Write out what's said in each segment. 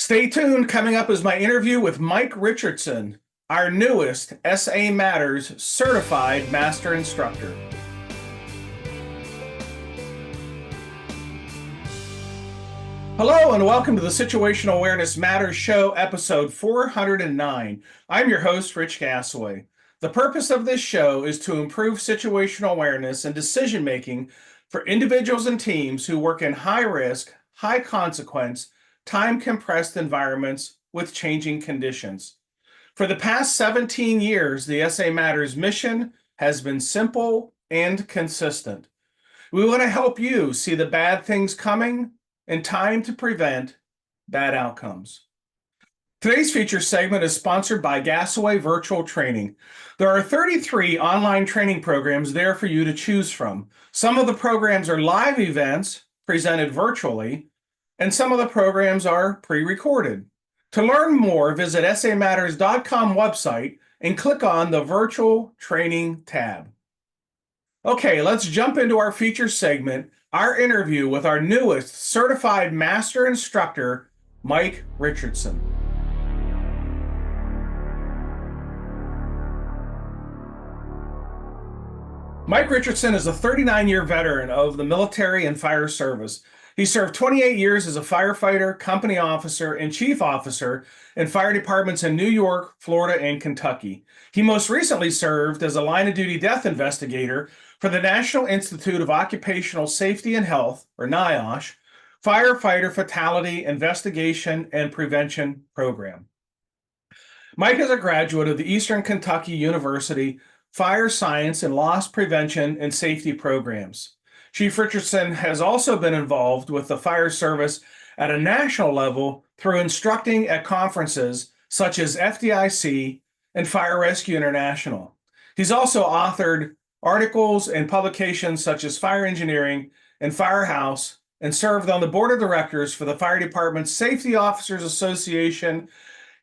Stay tuned. Coming up is my interview with Mike Richardson, our newest SAMatters Certified Master Instructor. Hello and welcome to the Situational Awareness Matters Show, episode 409. I'm your host, Rich Gasaway. The purpose of this show is to improve situational awareness and decision-making for individuals and teams who work in high-risk, high-consequence, time-compressed environments with changing conditions. For the past 17 years, the SAMatters mission has been simple and consistent. We want to help you see the bad things coming and time to prevent bad outcomes. Today's feature segment is sponsored by Gasaway Virtual Training. There are 33 online training programs there for you to choose from. Some of the programs are live events presented virtually, and some of the programs are pre-recorded. To learn more, visit SAMatters.com website and click on the Virtual Training tab. Okay, let's jump into our feature segment, our interview with our newest Certified Master Instructor, Mike Richardson. Mike Richardson is a 39-year veteran of the military and fire service. He served 28 years as a firefighter, company officer, and chief officer in fire departments in New York, Florida, and Kentucky. He most recently served as a Line-of-Duty Death Investigator for the National Institute of Occupational Safety and Health, or NIOSH, Firefighter Fatality Investigation and Prevention Program. Mike is a graduate of the Eastern Kentucky University Fire Science and Loss Prevention and Safety programs. Chief Richardson has also been involved with the fire service at a national level through instructing at conferences such as FDIC and Fire Rescue International. He's also authored articles and publications such as Fire Engineering and Firehouse, and served on the board of directors for the Fire Department Safety Officers Association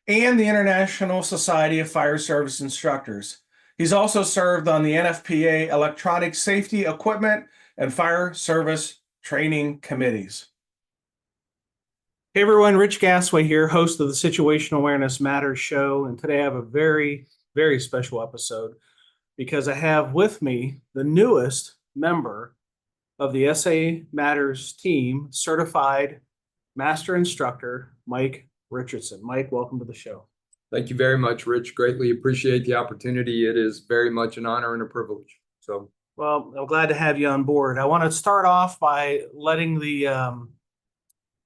and the International Society of Fire Service Instructors. He's also served on the NFPA Electronic Safety Equipment and Fire Service Training Committees. Hey everyone, Rich Gasaway here, host of the Situational Awareness Matters Show, and today I have a very, very special episode because I have with me the newest member of the SAMatters team, Certified Master Instructor, Mike Richardson. Mike, welcome to the show. Thank you very much, Rich. Greatly appreciate the opportunity. It is very much an honor and a privilege. Well, I'm glad to have you on board. I want to start off by letting the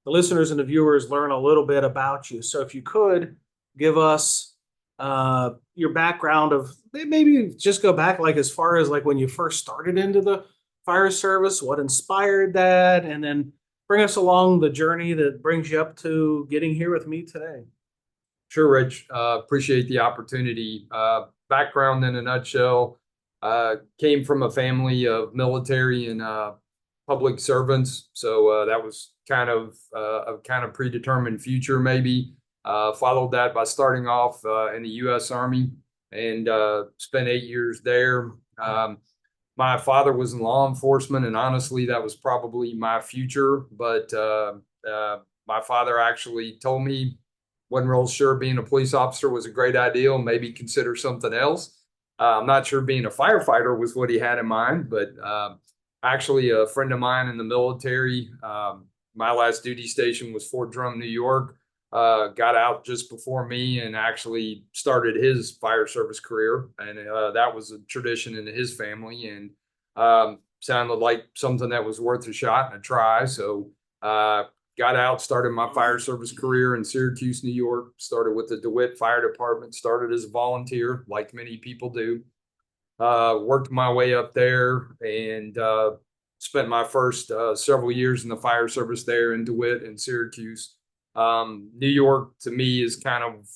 listeners and the viewers learn a little bit about you. So if you could give us your background of maybe just go back like as far as like when you first started into the fire service, what inspired that, and then bring us along the journey that brings you up to getting here with me today. Sure, Rich. Appreciate the opportunity. Background in a nutshell, came from a family of military and public servants. So that was kind of a predetermined future maybe. Followed that by starting off in the U.S. Army and spent 8 years there. My father was in law enforcement, and honestly, that was probably my future. But my father actually told me, wasn't real sure being a police officer was a great idea, maybe consider something else. I'm not sure being a firefighter was what he had in mind, but actually a friend of mine in the military, my last duty station was Fort Drum, New York, got out just before me and actually started his fire service career. And that was a tradition in his family, and sounded like something that was worth a shot and a try. So got out, started my fire service career in Syracuse, New York, started with the DeWitt Fire Department, started as a volunteer, like many people do. Worked my way up there and spent my first several years in the fire service there in DeWitt and Syracuse. New York, to me, is kind of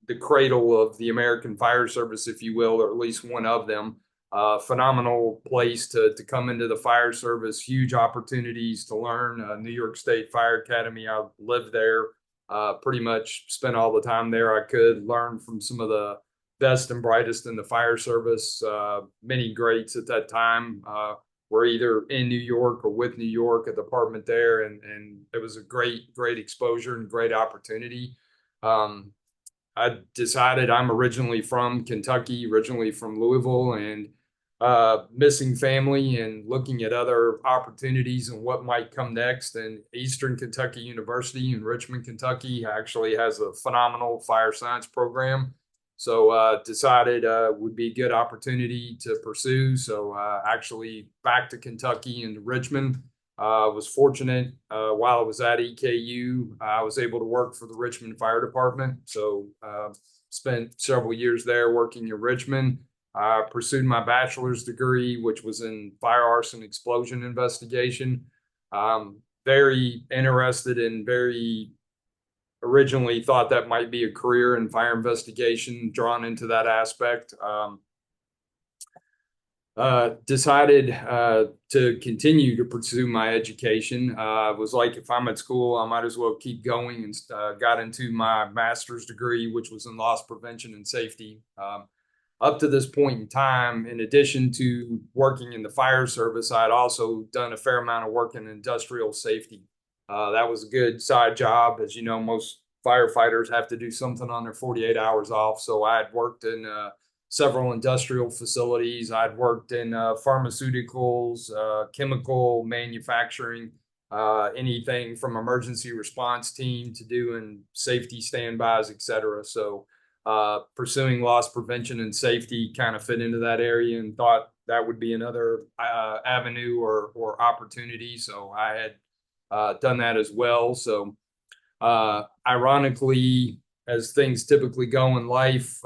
the cradle of the American fire service, if you will, or at least one of them. Phenomenal place to come into the fire service, huge opportunities to learn. New York State Fire Academy, I lived there, pretty much spent all the time there I could, learn from some of the best and brightest in the fire service, many greats at that time. were either in New York or with New York, a department there, and it was a great exposure and great opportunity. Um, I decided I'm originally from Kentucky, originally from Louisville, and missing family and looking at other opportunities and what might come next. And Eastern Kentucky University in Richmond, Kentucky actually has a phenomenal fire science program. So decided would be a good opportunity to pursue. So actually back to Kentucky and Richmond. Was fortunate while I was at EKU, I was able to work for the Richmond Fire Department. So spent several years there working in Richmond. I pursued my bachelor's degree, which was in fire arson explosion investigation. Very interested and very originally thought that might be a career in fire investigation, drawn into that aspect. Decided to continue to pursue my education. Was like, if I'm at school, I might as well keep going, and got into my master's degree, which was in loss prevention and safety. Up to this point in time, in addition to working in the fire service, I had also done a fair amount of work in industrial safety. That was a good side job. As you know, most firefighters have to do something on their 48 hours off. So I had worked in several industrial facilities. I'd worked in pharmaceuticals, chemical manufacturing, anything from emergency response team to doing safety standbys, et cetera. So pursuing loss prevention and safety kind of fit into that area, and thought that would be another avenue or opportunity. So I had done that as well. So ironically, as things typically go in life,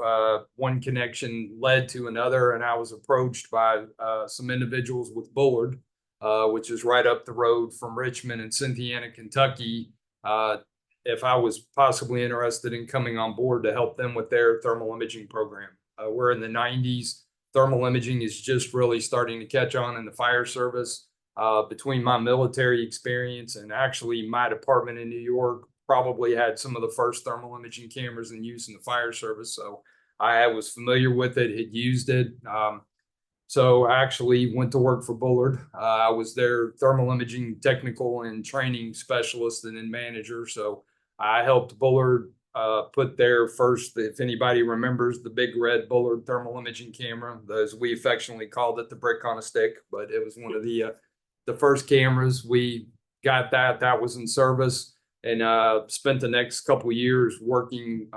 one connection led to another, and I was approached by some individuals with Bullard, which is right up the road from Richmond and Cynthiana, Kentucky, if I was possibly interested in coming on board to help them with their thermal imaging program. We're in the 90s. Thermal imaging is just really starting to catch on in the fire service. Between my military experience and actually my department in New York, probably had some of the first thermal imaging cameras in use in the fire service. So I was familiar with it, had used it. So I actually went to work for Bullard. I was their thermal imaging technical and training specialist and then manager. So I helped Bullard put their first, if anybody remembers, the big red Bullard thermal imaging camera, as we affectionately called it, the brick on a stick, but it was one of the first cameras. We got that. That was in service, and spent the next couple of years working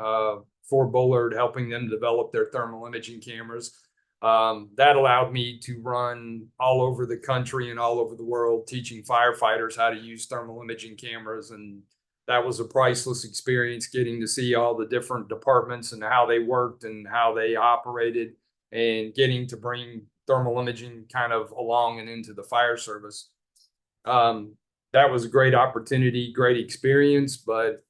for Bullard, helping them develop their thermal imaging cameras. That allowed me to run all over the country and all over the world, teaching firefighters how to use thermal imaging cameras. And that was a priceless experience, getting to see all the different departments and how they worked and how they operated, and getting to bring thermal imaging kind of along and into the fire service. That was a great opportunity, great experience, but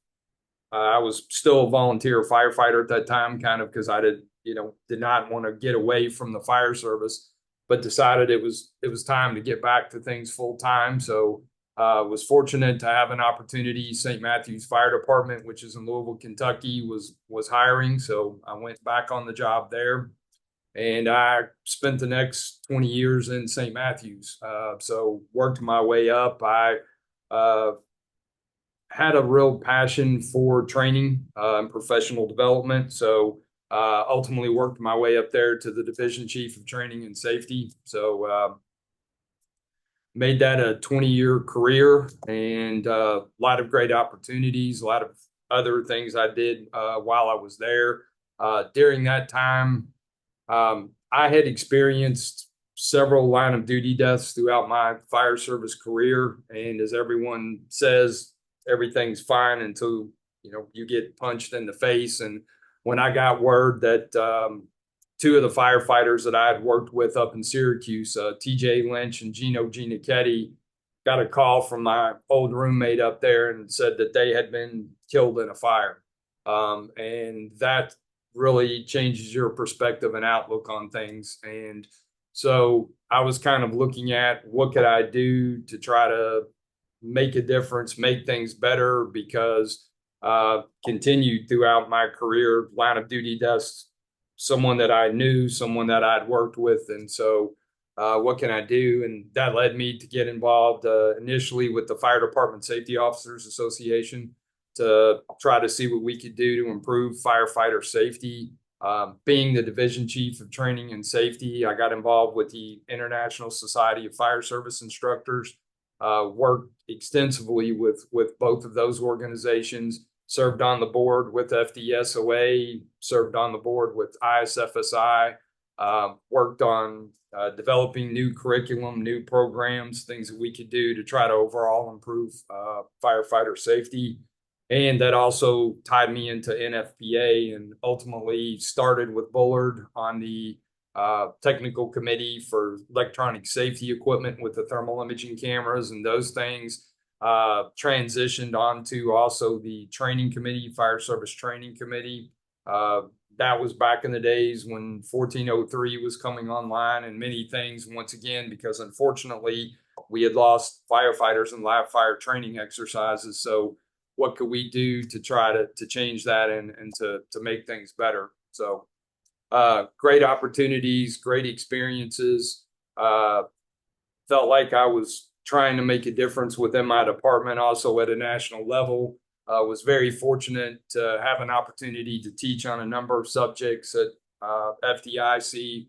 I was still a volunteer firefighter at that time, kind of because I did not want to get away from the fire service, but decided it was time to get back to things full time. So was fortunate to have an opportunity. St. Matthews Fire Department, which is in Louisville, Kentucky, was hiring. So I went back on the job there, and I spent the next 20 years in St. Matthews. So worked my way up. I had a real passion for training and professional development. So ultimately worked my way up there to the division chief of training and safety. So made that a 20-year career, and a lot of great opportunities, a lot of other things I did while I was there. During that time, I had experienced several line of duty deaths throughout my fire service career. And as everyone says, everything's fine until, you get punched in the face. And when I got word that two of the firefighters that I had worked with up in Syracuse, TJ Lynch and Gino Giannichetti, got a call from my old roommate up there and said that they had been killed in a fire. And that really changes your perspective and outlook on things. And so I was kind of looking at what could I do to try to make a difference, make things better, because continued throughout my career, line of duty deaths, someone that I knew, someone that I'd worked with. And so What can I do? And that led me to get involved initially with the Fire Department Safety Officers Association to try to see what we could do to improve firefighter safety. Being the division chief of training and safety, I got involved with the International Society of Fire Service Instructors, worked extensively with both of those organizations, served on the board with FDSOA, served on the board with ISFSI, worked on developing new curriculum, new programs, things that we could do to try to overall improve firefighter safety. And that also tied me into NFPA and ultimately started with Bullard on the technical committee for electronic safety equipment with the thermal imaging cameras and those things. Transitioned on to also the training committee, fire service training committee. That was back in the days when 1403 was coming online and many things, once again, because unfortunately we had lost firefighters in live fire training exercises. So what could we do to try to change that and to make things better? So great opportunities, great experiences. Felt like I was trying to make a difference within my department, also at a national level. Was very fortunate to have an opportunity to teach on a number of subjects at FDIC,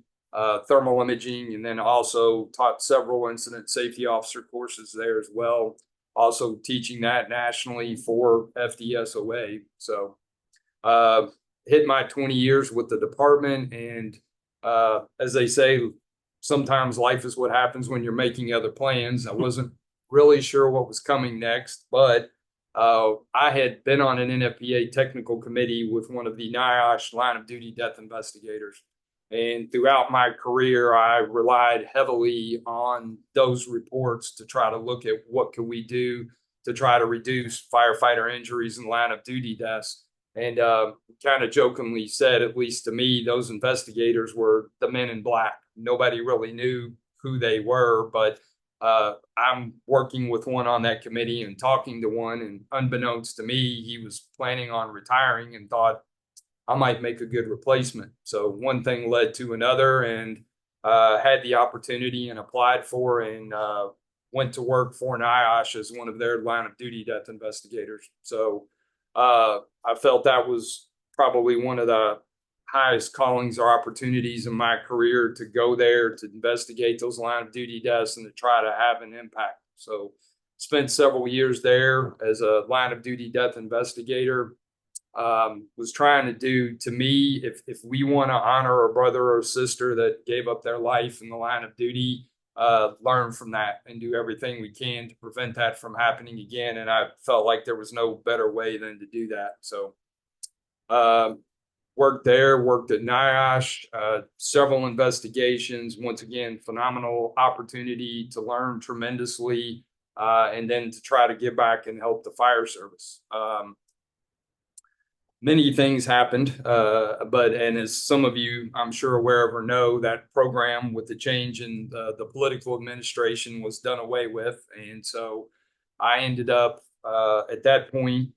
thermal imaging, and then also taught several incident safety officer courses there as well. Also teaching that nationally for FDSOA. So hit my 20 years with the department. And as they say, sometimes life is what happens when you're making other plans. I wasn't really sure what was coming next, but I had been on an NFPA technical committee with one of the NIOSH line-of-duty death investigators. And throughout my career, I relied heavily on those reports to try to look at what could we do to try to reduce firefighter injuries and line-of-duty deaths. And kind of jokingly said, at least to me, those investigators were the men in black. Nobody really knew who they were, but I'm working with one on that committee and talking to one, and unbeknownst to me, he was planning on retiring and thought I might make a good replacement. So one thing led to another, and had the opportunity and applied for and went to work for NIOSH as one of their line of duty death investigators. So I felt that was probably one of the highest callings or opportunities in my career to go there to investigate those line of duty deaths and to try to have an impact. So spent several years there as a line of duty death investigator. Was trying to do, to me, if we want to honor a brother or sister that gave up their life in the line of duty, learn from that and do everything we can to prevent that from happening again. And I felt like there was no better way than to do that. So worked there, worked at NIOSH, several investigations. Once again, phenomenal opportunity to learn tremendously, and then to try to get back and help the fire service. Many things happened, and as some of you, I'm sure, aware of or know, that program with the change in the political administration was done away with. And so I ended up at that point,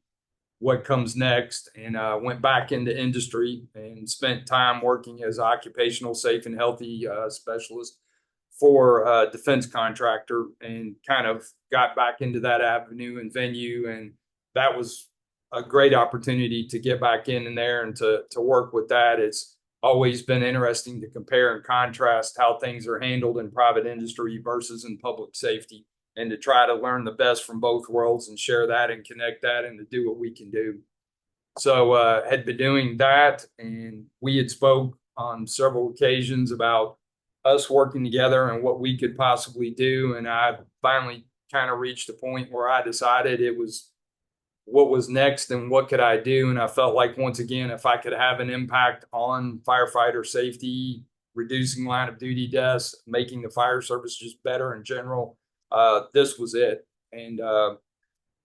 what comes next, and went back into industry and spent time working as an occupational safe and healthy specialist for a defense contractor, and kind of got back into that avenue and venue. And that was a great opportunity to get back in there and to work with that. It's always been interesting to compare and contrast how things are handled in private industry versus in public safety, and to try to learn the best from both worlds and share that and connect that and to do what we can do. So had been doing that, and we had spoke on several occasions about us working together and what we could possibly do. And I finally kind of reached a point where I decided it was what was next and what could I do. And I felt like, once again, if I could have an impact on firefighter safety, reducing line of duty deaths, making the fire service just better in general, this was it. And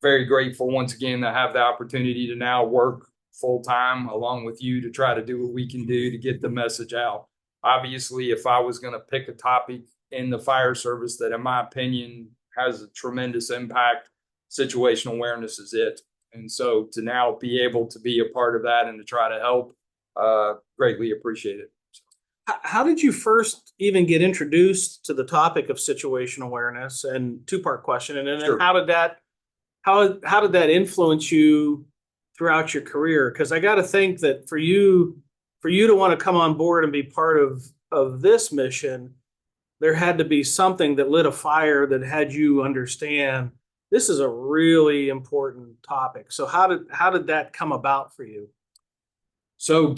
very grateful once again to have the opportunity to now work full time along with you to try to do what we can do to get the message out. Obviously, if I was going to pick a topic in the fire service that, in my opinion, has a tremendous impact, situational awareness is it. And so to now be able to be a part of that and to try to help, greatly appreciate it. How did you first even get introduced to the topic of situational awareness? And two-part question, and then Sure. how did that influence you throughout your career? Because I got to think that for you to want to come on board and be part of this mission, there had to be something that lit a fire that had you understand this is a really important topic. So how did that come about for you? So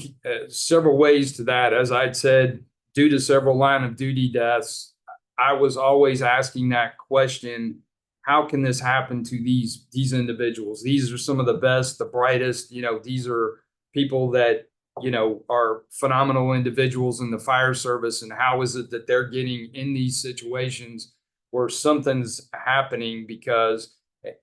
several ways to that. As I'd said, due to several line of duty deaths, I was always asking that question: how can this happen to these individuals? These are some of the best, the brightest. These are people that are phenomenal individuals in the fire service, and how is it that they're getting in these situations where something's happening? Because,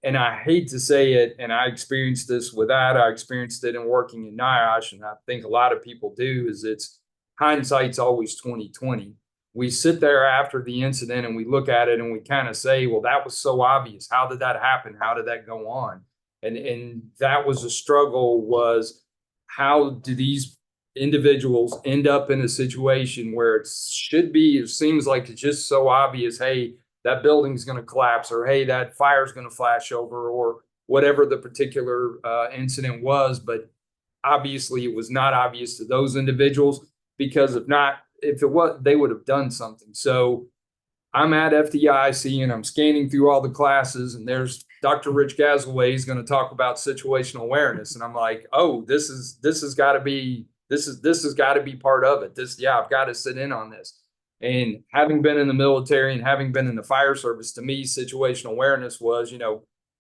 and I hate to say it, and I experienced this with that. I experienced it in working in NIOSH, and I think a lot of people do. Is it's hindsight's always 2020. We sit there after the incident and we look at it and we kind of say, well, that was so obvious. How did that happen? How did that go on? And that was a struggle, was how do these individuals end up in a situation where it seems like it's just so obvious, hey, that building's going to collapse, or hey, that fire's going to flash over, or whatever the particular incident was. But obviously it was not obvious to those individuals, because if it was, they would have done something. So I'm at FDIC and I'm scanning through all the classes, and there's Dr. Rich Gasaway is going to talk about situational awareness. And I'm like, oh, this has got to be part of it. I've got to sit in on this. And having been in the military and having been in the fire service, to me, situational awareness was,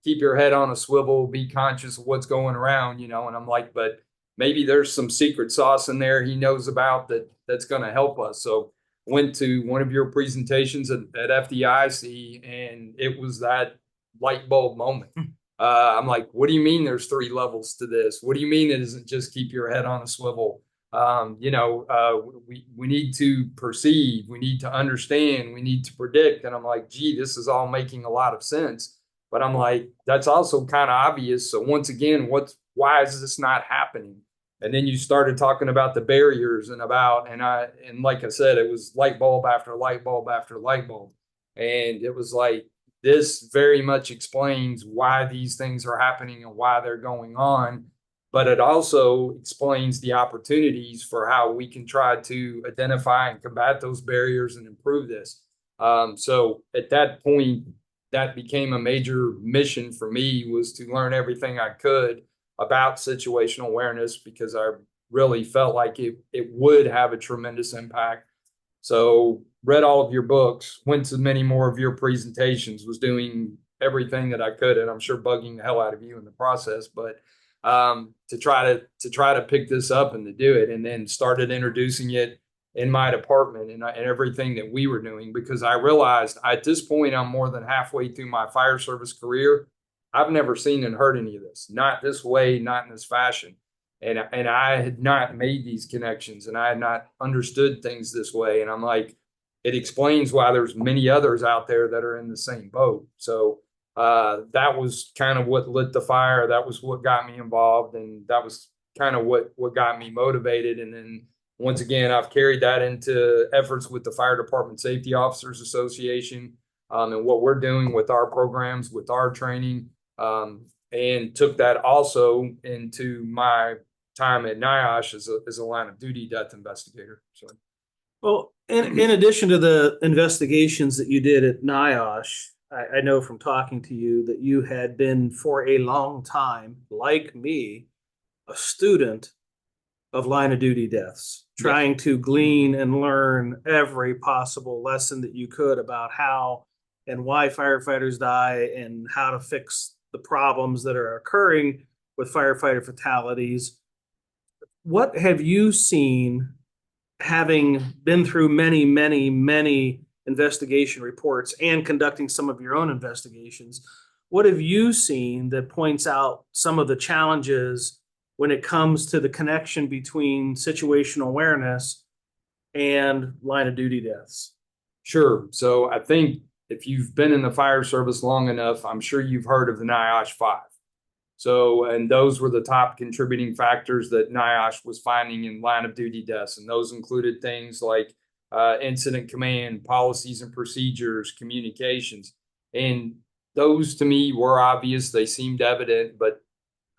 keep your head on a swivel, be conscious of what's going around, and I'm like, but maybe there's some secret sauce in there he knows about that's going to help us. So went to one of your presentations at FDIC, and it was that light bulb moment. I'm like, what do you mean there's 3 levels to this? What do you mean it isn't just keep your head on a swivel? We need to perceive, we need to understand, we need to predict. And I'm like, gee, this is all making a lot of sense. But I'm like, that's also kind of obvious. So once again, why is this not happening? And then you started talking about the barriers and like I said, it was light bulb after light bulb after light bulb. And it was like, this very much explains why these things are happening and why they're going on. But it also explains the opportunities for how we can try to identify and combat those barriers and improve this. So at that point, that became a major mission for me, was to learn everything I could about situational awareness, because I really felt like it would have a tremendous impact. So read all of your books, went to many more of your presentations, was doing everything that I could, and I'm sure bugging the hell out of you in the process, but to try to pick this up and to do it, and then started introducing it in my department and everything that we were doing, because I realized at this point, I'm more than halfway through my fire service career. I've never seen and heard any of this, not this way, not in this fashion. And I had not made these connections, and I had not understood things this way. And I'm like, it explains why there's many others out there that are in the same boat. So that was kind of what lit the fire. That was what got me involved. And that was kind of what got me motivated. And then once again, I've carried that into efforts with the Fire Department Safety Officers Association, and what we're doing with our programs, with our training, and took that also into my time at NIOSH as a line-of-duty death investigator. So, well, in addition to the investigations that you did at NIOSH, I know from talking to you that you had been for a long time, like me, a student of line-of-duty deaths, trying to glean and learn every possible lesson that you could about how and why firefighters die and how to fix the problems that are occurring with firefighter fatalities. What have you seen, having been through many, many, many investigation reports and conducting some of your own investigations? What have you seen that points out some of the challenges when it comes to the connection between situational awareness and line of duty deaths? Sure. So I think if you've been in the fire service long enough, I'm sure you've heard of the NIOSH 5. So, and those were the top contributing factors that NIOSH was finding in line of duty deaths. And those included things like incident command, policies and procedures, communications. And those to me were obvious. They seemed evident, but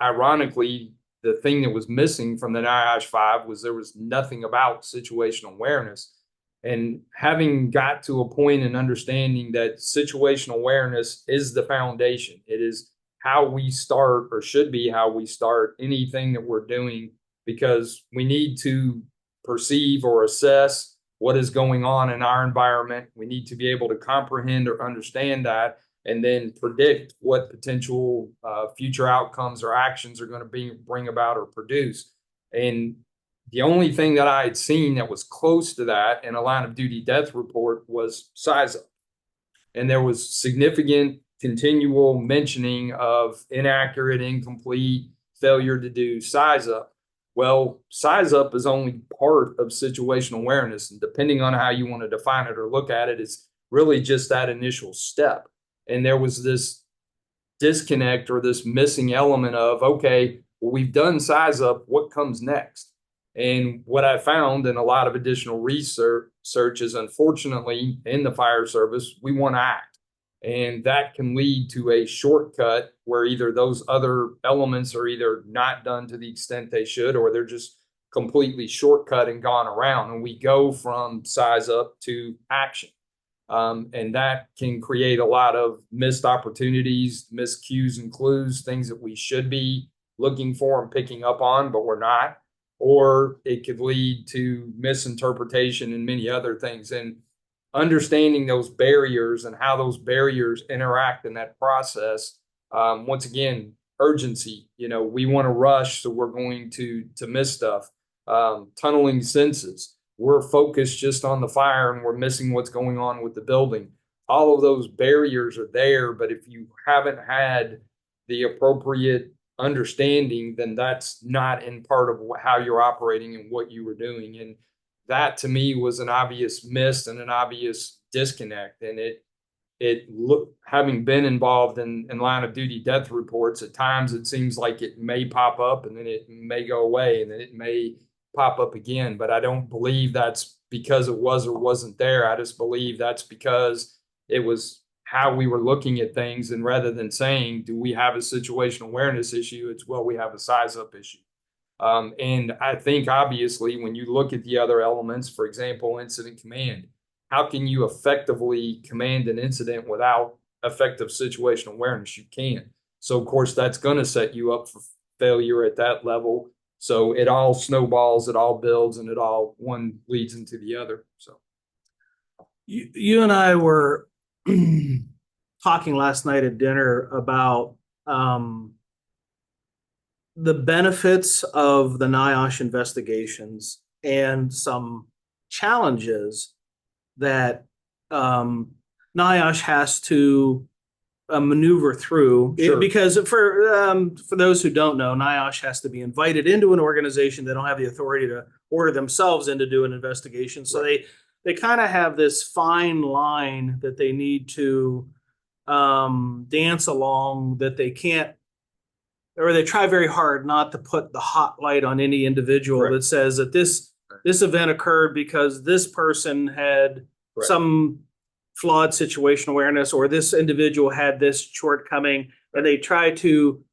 ironically, the thing that was missing from the NIOSH 5 was there was nothing about situational awareness. And having got to a point in understanding that situational awareness is the foundation, it is how we start, or should be how we start anything that we're doing, because we need to perceive or assess what is going on in our environment. We need to be able to comprehend or understand that, and then predict what potential future outcomes or actions are going to bring about or produce. And the only thing that I had seen that was close to that in a line of duty death report was size up. And there was significant continual mentioning of inaccurate, incomplete, failure to do size up. Well, size up is only part of situational awareness. And depending on how you want to define it or look at it, it's really just that initial step. And there was this disconnect or this missing element of, okay, well, we've done size up, what comes next? And what I found in a lot of additional research is, unfortunately, in the fire service, we want to act. And that can lead to a shortcut where either those other elements are either not done to the extent they should, or they're just completely shortcut and gone around. And we go from size up to action. And that can create a lot of missed opportunities, missed cues and clues, things that we should be looking for and picking up on, but we're not. Or it could lead to misinterpretation and many other things. And understanding those barriers and how those barriers interact in that process. Once again, urgency. We want to rush, so we're going to miss stuff. Tunneling senses. We're focused just on the fire and we're missing what's going on with the building. All of those barriers are there, but if you haven't had the appropriate understanding, then that's not in part of how you're operating and what you were doing. And that to me was an obvious miss and an obvious disconnect. And it looked, having been involved in line of duty death reports, at times it seems like it may pop up and then it may go away and then it may pop up again. But I don't believe that's because it was or wasn't there. I just believe that's because it was how we were looking at things. And rather than saying, do we have a situational awareness issue? It's, well, we have a size up issue. And I think obviously when you look at the other elements, for example, incident command, how can you effectively command an incident without effective situational awareness? You can't. So of course that's going to set you up for failure at that level. So it all snowballs, it all builds, and it all one leads into the other. So you and I were talking last night at dinner about the benefits of the NIOSH investigations and some challenges that NIOSH has to maneuver through. Sure. Because for those who don't know, NIOSH has to be invited into an organization. They don't have the authority to order themselves in to do an investigation. So Right. they kind of have this fine line that they need to dance along, that they can't, or they try very hard not to put the hot light on any individual. Correct. That says that this event occurred because this person had Correct. some flawed situational awareness, or this individual had this shortcoming, and they try to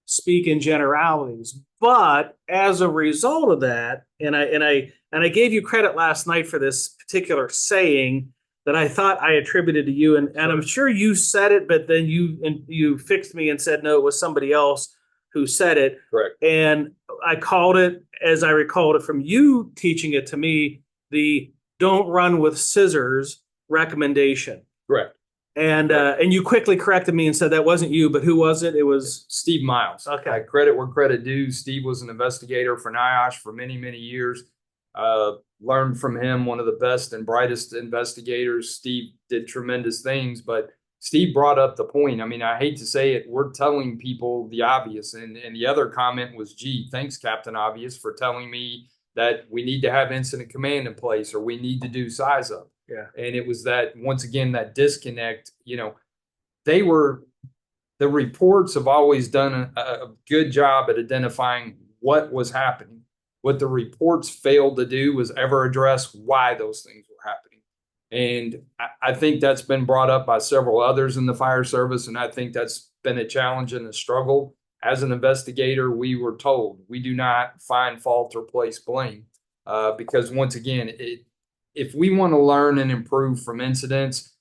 speak in generalities. But as a result of that, and I gave you credit last night for this particular saying that I thought I attributed to you, and I'm sure you said it, but then you fixed me and said no, it was somebody else who said it. Correct. And I called it, as I recalled it from you teaching it to me, the "don't run with scissors" recommendation. Correct. And you quickly corrected me and said that wasn't you, but who was it? It was Steve Miles. Okay. I credit where credit due. Steve was an investigator for NIOSH for many, many years. Learned from him, one of the best and brightest investigators. Steve did tremendous things, but Steve brought up the point. I mean, I hate to say it, we're telling people the obvious. And the other comment was, gee, thanks, Captain Obvious, for telling me that we need to have incident command in place, or we need to do size up. Yeah. And it was that, once again, that disconnect. They were the reports have always done a good job at identifying what was happening. What the reports failed to do was ever address why those things were happening. And I think that's been brought up by several others in the fire service. And I think that's been a challenge and a struggle. As an investigator, we were told we do not find fault or place blame. Because once again, if we want to learn and improve from incidents,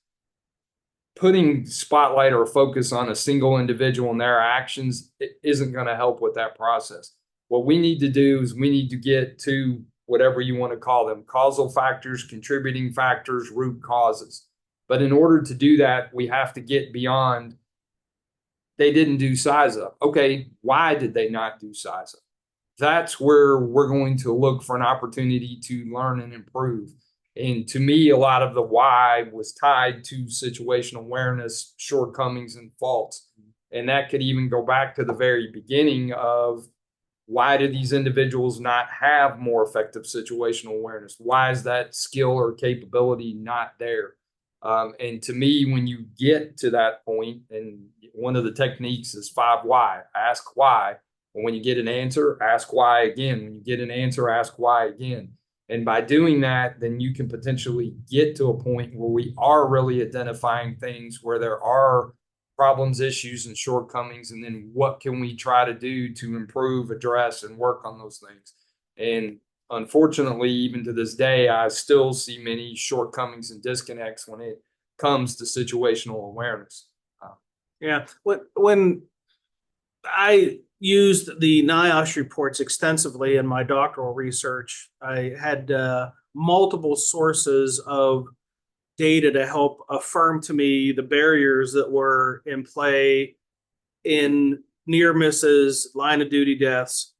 putting spotlight or focus on a single individual and their actions isn't going to help with that process. What we need to do is we need to get to whatever you want to call them, causal factors, contributing factors, root causes. But in order to do that, we have to get beyond, they didn't do size up. Okay, why did they not do size up? That's where we're going to look for an opportunity to learn and improve. And to me, a lot of the why was tied to situational awareness, shortcomings, and faults. And that could even go back to the very beginning of, why do these individuals not have more effective situational awareness? Why is that skill or capability not there? And to me, when you get to that point, and one of the techniques is 5 why, ask why. And when you get an answer, ask why again. When you get an answer, ask why again. And by doing that, then you can potentially get to a point where we are really identifying things where there are problems, issues, and shortcomings. And then what can we try to do to improve, address, and work on those things? And unfortunately, even to this day, I still see many shortcomings and disconnects when it comes to situational awareness. Yeah. When I used the NIOSH reports extensively in my doctoral research, I had multiple sources of data to help affirm to me the barriers that were in play in near misses, line of duty deaths.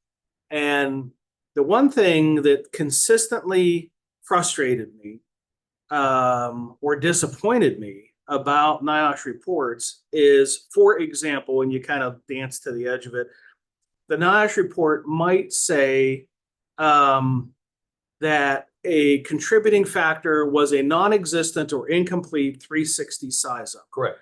And the one thing that consistently frustrated me or disappointed me about NIOSH reports is, for example, and you kind of dance to the edge of it, the NIOSH report might say that a contributing factor was a non-existent or incomplete 360 size up. Correct.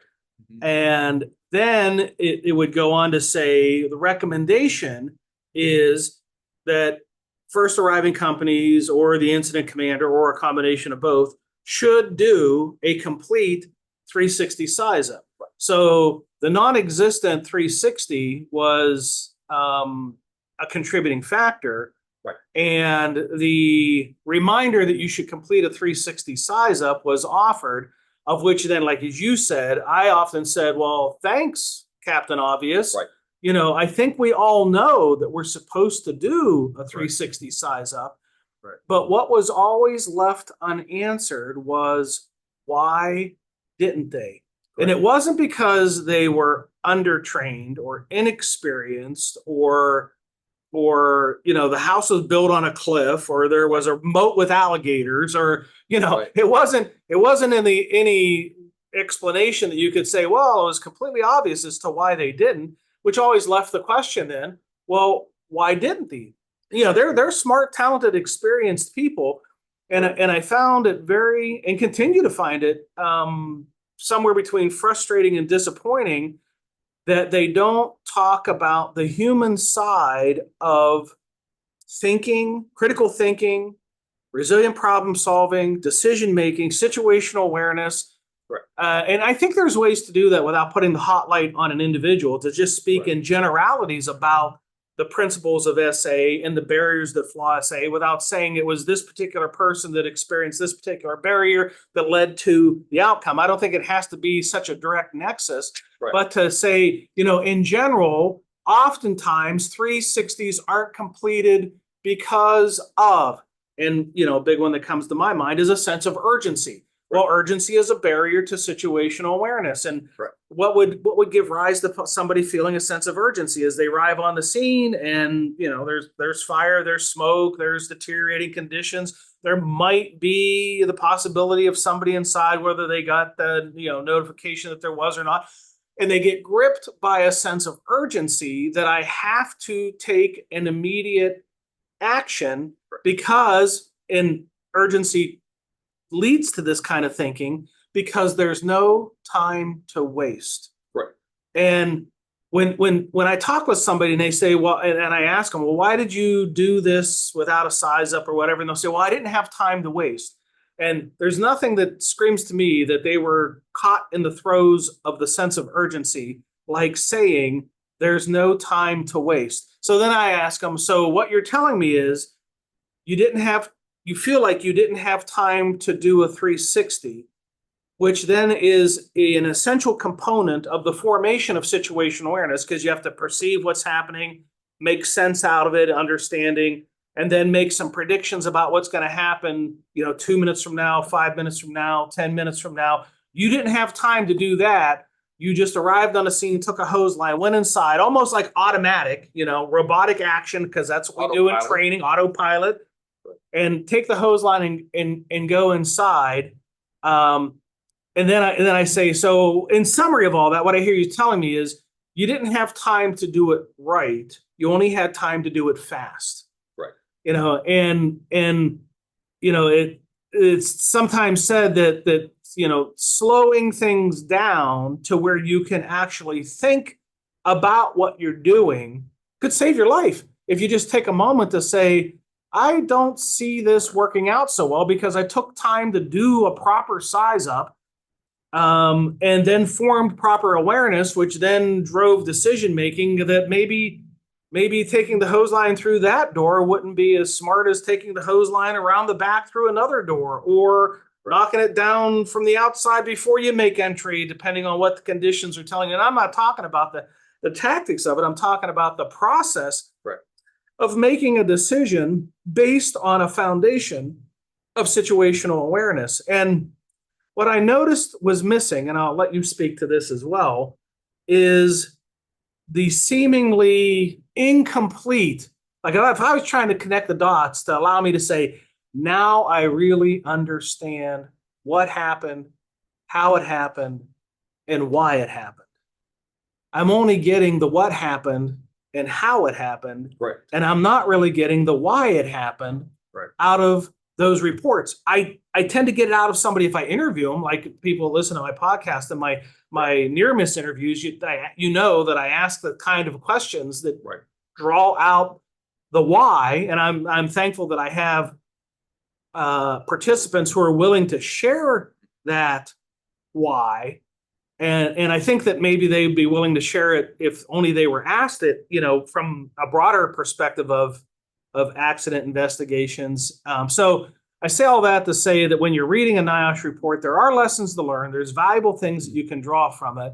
And then it would go on to say the recommendation is that first arriving companies or the incident commander or a combination of both should do a complete 360 size up. So the non-existent 360 was a contributing factor. Right. And the reminder that you should complete a 360 size up was offered, of which then, like as you said, I often said, well, thanks, Captain Obvious. Right. You know, I think we all know that we're supposed to do a 360 size up. Right. But what was always left unanswered was, why didn't they? Right. And it wasn't because they were undertrained or inexperienced or you know, the house was built on a cliff or there was a moat with alligators, or you know, right. it wasn't any explanation that you could say, well, it was completely obvious as to why they didn't, which always left the question then, well, why didn't they? You know, they're smart, talented, experienced people, and I found it very, and continue to find it somewhere between frustrating and disappointing that they don't talk about the human side of thinking, critical thinking, resilient problem solving, decision making, situational awareness. Right. And I think there's ways to do that without putting the hot light on an individual, to just speak right. in generalities about the principles of SA and the barriers that flaw SA, without saying it was this particular person that experienced this particular barrier that led to the outcome. I don't think it has to be such a direct nexus, right. but to say, you know, in general, oftentimes 360s aren't completed because of, and, you know, a big one that comes to my mind is a sense of urgency. Right. Well, urgency is a barrier to situational awareness. And right. what would give rise to somebody feeling a sense of urgency as they arrive on the scene and, you know, there's fire, there's smoke, there's deteriorating conditions. There might be the possibility of somebody inside, whether they got the, you know, notification that there was or not. And they get gripped by a sense of urgency that I have to take an immediate action, because in urgency leads to this kind of thinking, because there's no time to waste. Right. And when I talk with somebody and they say, well, and I ask them, well, why did you do this without a size up or whatever? And they'll say, well, I didn't have time to waste. And there's nothing that screams to me that they were caught in the throes of the sense of urgency, like saying there's no time to waste. So then I ask them, so what you're telling me is you feel like you didn't have time to do a 360, which then is an essential component of the formation of situational awareness, because you have to perceive what's happening, make sense out of it, understanding, and then make some predictions about what's going to happen, 2 minutes from now, 5 minutes from now, 10 minutes from now. You didn't have time to do that. You just arrived on the scene, took a hose line, went inside, almost like automatic, robotic action, because that's what we do in training, autopilot, and take the hose line and go inside. And then I say, so in summary of all that, what I hear you telling me is you didn't have time to do it right. You only had time to do it fast. Right. It's sometimes said that slowing things down to where you can actually think about what you're doing could save your life. If you just take a moment to say, I don't see this working out so well because I took time to do a proper size up. And then formed proper awareness, which then drove decision making that maybe taking the hose line through that door wouldn't be as smart as taking the hose line around the back through another door, or knocking it down from the outside before you make entry, depending on what the conditions are telling you. And I'm not talking about the tactics of it. I'm talking about the process of making a decision based on a foundation of situational awareness. And what I noticed was missing, and I'll let you speak to this as well, is the seemingly incomplete, like if I was trying to connect the dots to allow me to say, now I really understand what happened, how it happened, and why it happened. I'm only getting the what happened and how it happened, Right. And I'm not really getting the why it happened out of those reports. I tend to get it out of somebody if I interview them, like people listen to my podcast and my near miss interviews. You know that I ask the kind of questions that draw out the why, and I'm thankful that I have participants who are willing to share that why, and I think that maybe they'd be willing to share it if only they were asked it, from a broader perspective of accident investigations. So I say all that to say that when you're reading a NIOSH report, there are lessons to learn. There's valuable things that you can draw from it,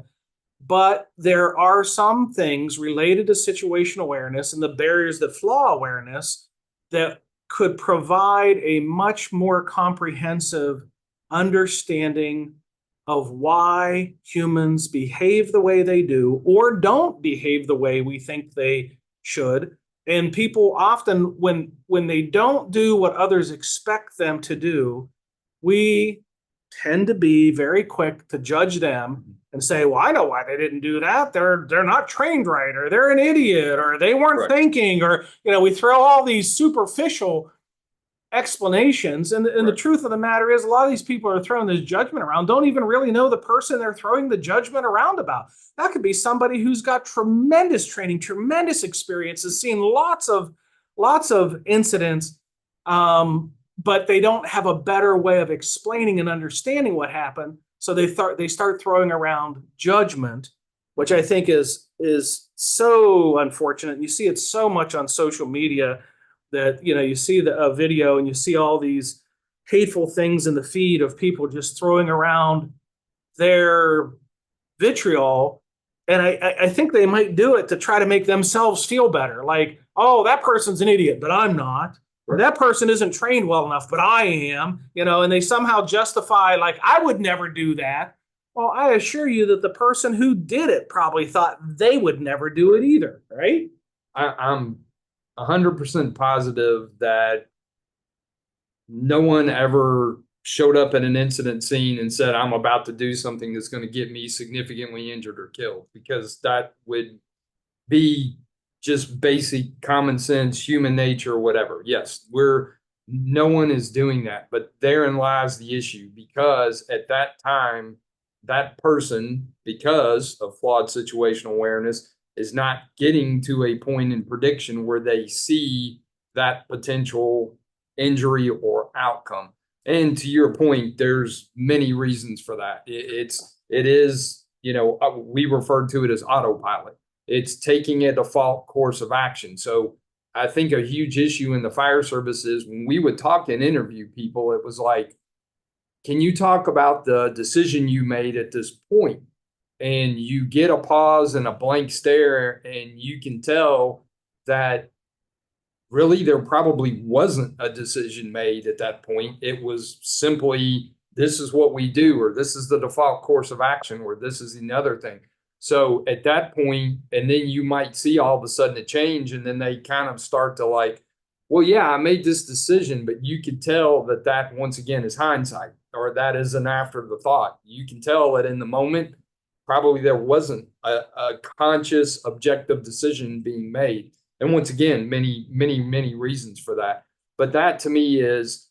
but there are some things related to situational awareness and the barriers that flaw awareness that could provide a much more comprehensive understanding of why humans behave the way they do or don't behave the way we think they should. And people often, when they don't do what others expect them to do, we tend to be very quick to judge them and say, well, I know why they didn't do that. They're not trained right, or they're an idiot, or they weren't thinking, or, we throw all these superficial explanations. And the truth of the matter is, a lot of these people are throwing this judgment around, don't even really know the person they're throwing the judgment around about. That could be somebody who's got tremendous training, tremendous experience, has seen lots of incidents, but they don't have a better way of explaining and understanding what happened. So they start throwing around judgment, which I think is so unfortunate. You see it so much on social media that, you see a video and you see all these hateful things in the feed of people just throwing around their vitriol. And I think they might do it to try to make themselves feel better. Like, oh, that person's an idiot, but I'm not. Or that person isn't trained well enough, but I am, and they somehow justify, like, I would never do that. Well, I assure you that the person who did it probably thought they would never do it either, right? I'm 100% positive that no one ever showed up at an incident scene and said, I'm about to do something that's going to get me significantly injured or killed, because that would be just basic common sense, human nature, whatever. Yes, no one is doing that, but therein lies the issue, because at that time, that person, because of flawed situational awareness, is not getting to a point in prediction where they see that potential injury or outcome. And to your point, there's many reasons for that. It is, we refer to it as autopilot. It's taking a default course of action. So I think a huge issue in the fire service is when we would talk and interview people, it was like, can you talk about the decision you made at this point? And you get a pause and a blank stare, and you can tell that really there probably wasn't a decision made at that point. It was simply, this is what we do, or this is the default course of action, or this is another thing. So at that point, and then you might see all of a sudden a change, and then they kind of start to like, well, yeah, I made this decision, but you could tell that once again is hindsight, or that is an after the thought. You can tell that in the moment, probably there wasn't a conscious, objective decision being made. And once again, many, many, many reasons for that. But that to me is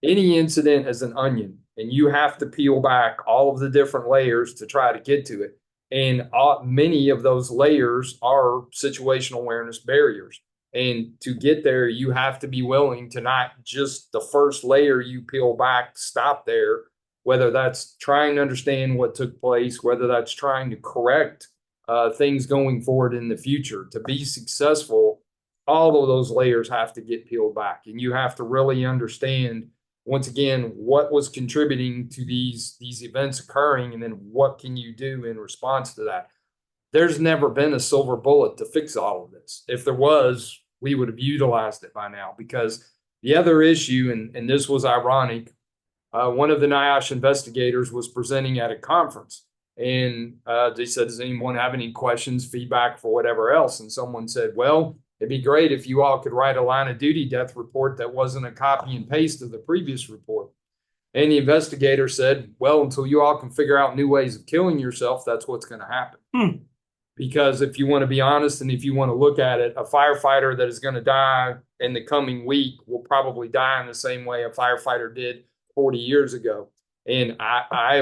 any incident as an onion, and you have to peel back all of the different layers to try to get to it. And many of those layers are situational awareness barriers. And to get there, you have to be willing to not just the first layer you peel back, stop there, whether that's trying to understand what took place, whether that's trying to correct things going forward in the future. To be successful, all of those layers have to get peeled back. And you have to really understand, once again, what was contributing to these events occurring, and then what can you do in response to that. There's never been a silver bullet to fix all of this. If there was, we would have utilized it by now, because the other issue, and this was ironic, one of the NIOSH investigators was presenting at a conference, and they said, does anyone have any questions, feedback, for whatever else? And someone said, well, it'd be great if you all could write a line-of-duty death report that wasn't a copy and paste of the previous report. And the investigator said, well, until you all can figure out new ways of killing yourself, that's what's going to happen. Because if you want to be honest, and if you want to look at it, a firefighter that is going to die in the coming week will probably die in the same way a firefighter did 40 years ago. And I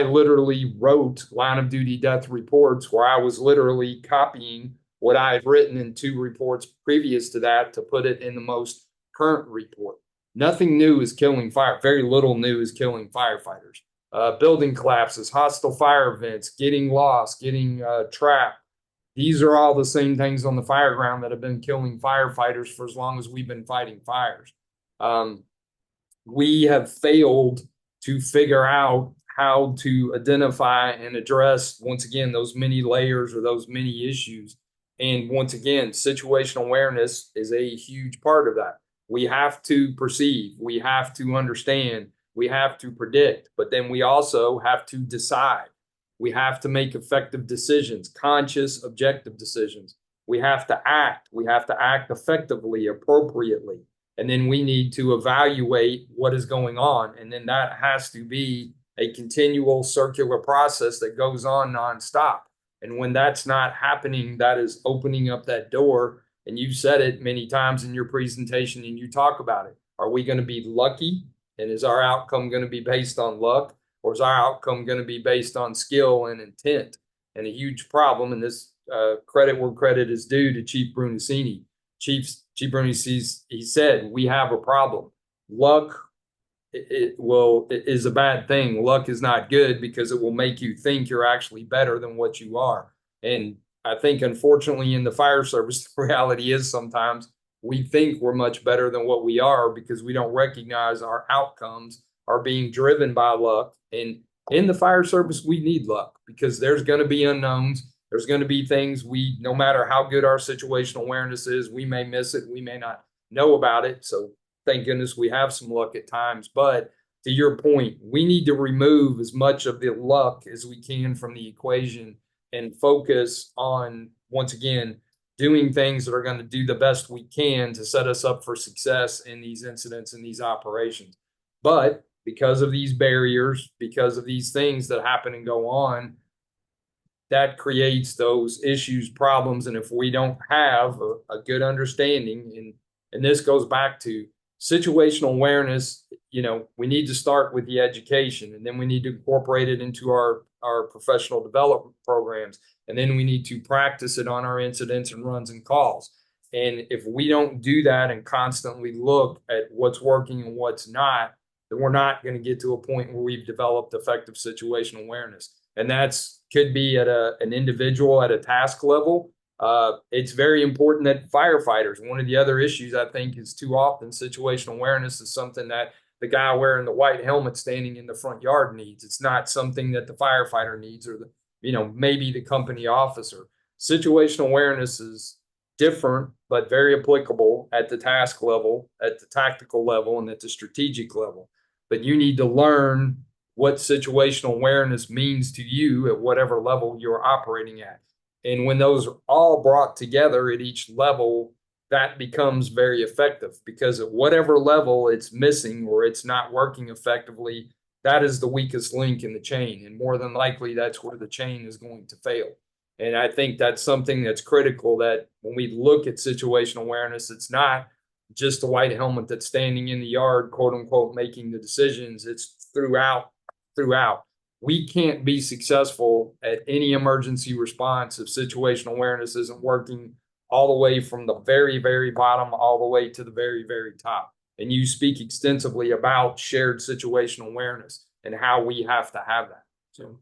literally wrote line-of-duty death reports where I was literally copying what I've written in 2 reports previous to that to put it in the most current report. Nothing new is killing fire. Very little new is killing firefighters. Building collapses, hostile fire events, getting lost, getting trapped. These are all the same things on the fire ground that have been killing firefighters for as long as we've been fighting fires. We have failed to figure out how to identify and address, once again, those many layers or those many issues. And once again, situational awareness is a huge part of that. We have to perceive, we have to understand, we have to predict, but then we also have to decide. We have to make effective decisions, conscious, objective decisions. We have to act effectively, appropriately. And then we need to evaluate what is going on. And then that has to be a continual circular process that goes on nonstop. And when that's not happening, that is opening up that door. And you've said it many times in your presentation, and you talk about it. Are we going to be lucky? And is our outcome going to be based on luck? Or is our outcome going to be based on skill and intent? And a huge problem, and this credit where credit is due to Chief Brunacini. Chief Brunacini, he said, we have a problem. Luck is a bad thing. Luck is not good because it will make you think you're actually better than what you are. And I think, unfortunately, in the fire service, the reality is sometimes we think we're much better than what we are because we don't recognize our outcomes are being driven by luck. And in the fire service, we need luck because there's going to be unknowns. There's going to be things no matter how good our situational awareness is, we may miss it. We may not know about it. So thank goodness we have some luck at times. But to your point, we need to remove as much of the luck as we can from the equation and focus on, once again, doing things that are going to do the best we can to set us up for success in these incidents and these operations. But because of these barriers, because of these things that happen and go on, that creates those issues, problems. And if we don't have a good understanding, and this goes back to situational awareness, we need to start with the education, and then we need to incorporate it into our professional development programs. And then we need to practice it on our incidents and runs and calls. And if we don't do that and constantly look at what's working and what's not, then we're not going to get to a point where we've developed effective situational awareness. And could be at an individual at a task level. It's very important that firefighters, one of the other issues I think is too often situational awareness is something that the guy wearing the white helmet standing in the front yard needs. It's not something that the firefighter needs, or maybe the company officer. Situational awareness is different, but very applicable at the task level, at the tactical level, and at the strategic level. But you need to learn what situational awareness means to you at whatever level you're operating at. And when those are all brought together at each level, that becomes very effective, because at whatever level it's missing or it's not working effectively, that is the weakest link in the chain. And more than likely, that's where the chain is going to fail. And I think that's something that's critical, that when we look at situational awareness, it's not just the white helmet that's standing in the yard, quote unquote, making the decisions. It's throughout. We can't be successful at any emergency response if situational awareness isn't working all the way from the very, very bottom all the way to the very, very top. And you speak extensively about shared situational awareness and how we have to have that. So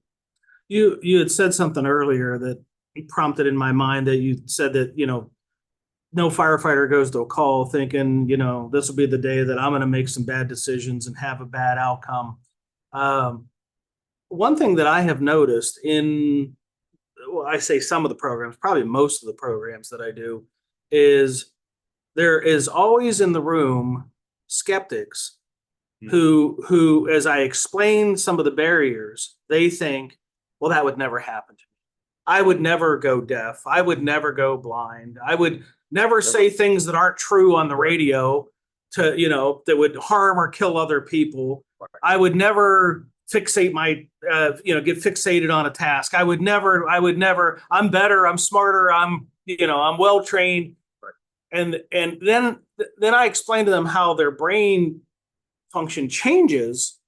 you had said something earlier that prompted in my mind, that you said that, no firefighter goes to a call thinking, this will be the day that I'm going to make some bad decisions and have a bad outcome. One thing that I have noticed I say some of the programs, probably most of the programs that I do, is there is always in the room skeptics who, as I explain some of the barriers, they think, well, that would never happen to me. I would never go deaf. I would never go blind. I would never say things that aren't true on the radio that would harm or kill other people. I would never fixate get fixated on a task. I would never, I'm better, I'm smarter, I'm well trained. And then I explain to them how their brain function changes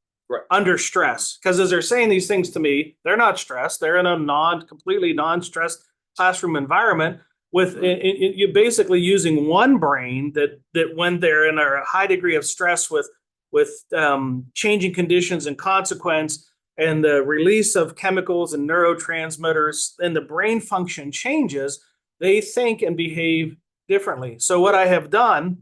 under stress. Because as they're saying these things to me, they're not stressed. They're in a completely non-stressed classroom environment with you basically using one brain that when they're in a high degree of stress with changing conditions and consequence and the release of chemicals and neurotransmitters, and the brain function changes, they think and behave differently. So what I have done,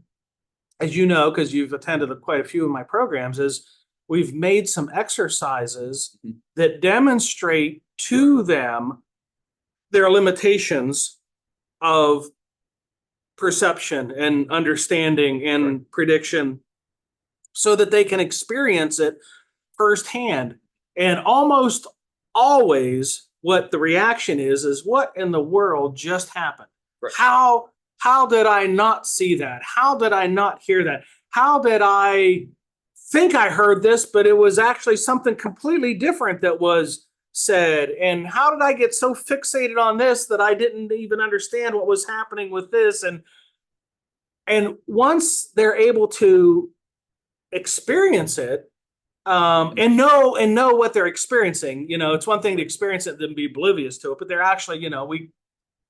as you know, because you've attended quite a few of my programs, is we've made some exercises that demonstrate to them their limitations of perception and understanding and prediction, so that they can experience it firsthand. And almost always what the reaction is what in the world just happened? Right. How did I not see that? How did I not hear that? How did I think I heard this, but it was actually something completely different that was said? And how did I get so fixated on this that I didn't even understand what was happening with this? And once they're able to experience it and know what they're experiencing, it's one thing to experience it and be oblivious to it, but they're actually,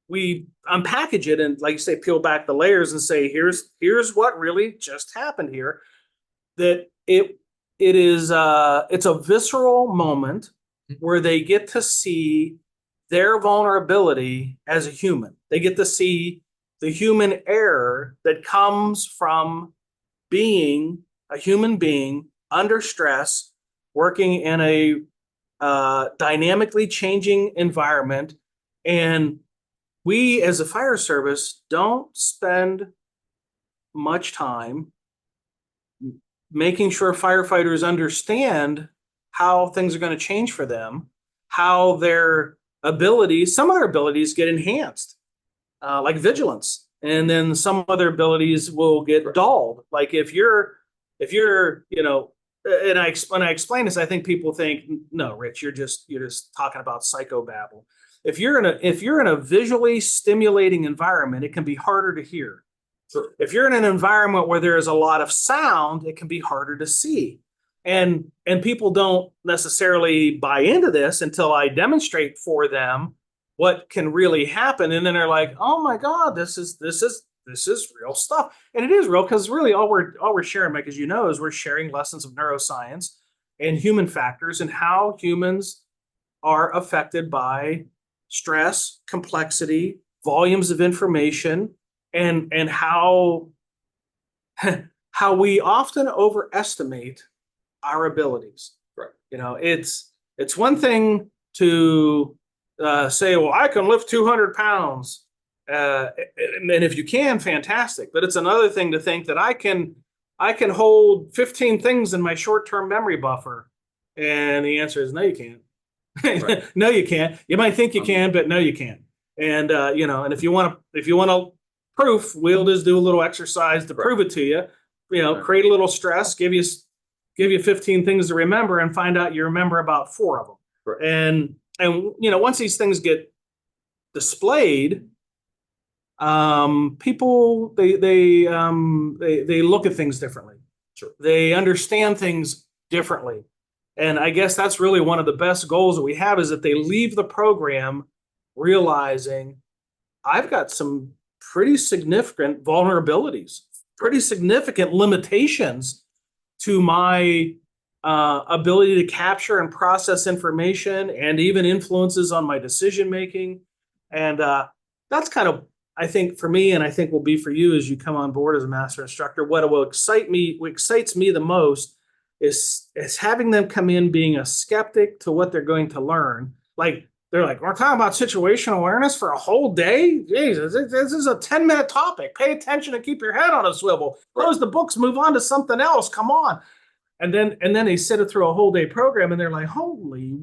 we unpackage it and, like you say, peel back the layers and say, here's what really just happened here. That it's a visceral moment where they get to see their vulnerability as a human. They get to see the human error that comes from being a human being under stress, working in a dynamically changing environment. And we, as a fire service, don't spend much time making sure firefighters understand how things are going to change for them, how some of their abilities get enhanced, like vigilance. And then some other abilities will get dulled. Like if you're, when I explain this, I think people think, no, Rich, you're just talking about psychobabble. If you're in a visually stimulating environment, it can be harder to hear. Sure. If you're in an environment where there is a lot of sound, it can be harder to see. And people don't necessarily buy into this until I demonstrate for them what can really happen. And then they're like, oh my God, this is real stuff. And it is real, because really all we're sharing, Mike, as you know, is we're sharing lessons of neuroscience and human factors and how humans are affected by stress, complexity, volumes of information, and how how we often overestimate our abilities. Right. You know, it's one thing to say, well, I can lift 200 pounds. And if you can, fantastic. But it's another thing to think that I can hold 15 things in my short-term memory buffer. And the answer is no, you can't. Right. No, you can't. You might think you can, but no, you can't. And you know, and if you want to proof, we'll just do a little exercise to prove it to you. You know, create a little stress, give you 15 things to remember, and find out you remember about 4 of them. Right. And you know, once these things get displayed, people they look at things differently. Sure. They understand things differently. And I guess that's really one of the best goals that we have, is that they leave the program realizing I've got some pretty significant vulnerabilities, pretty significant limitations to my ability to capture and process information, and even influences on my decision making. And that's kind of, I think, for me, and I think will be for you as you come on board as a master instructor, what excites me the most is having them come in being a skeptic to what they're going to learn. Like, they're like, we're talking about situational awareness for a whole day? Jesus, this is a 10-minute topic. Pay attention and keep your head on a swivel. Close the books, move on to something else. Come on. And then they sit it through a whole day program, and they're like, holy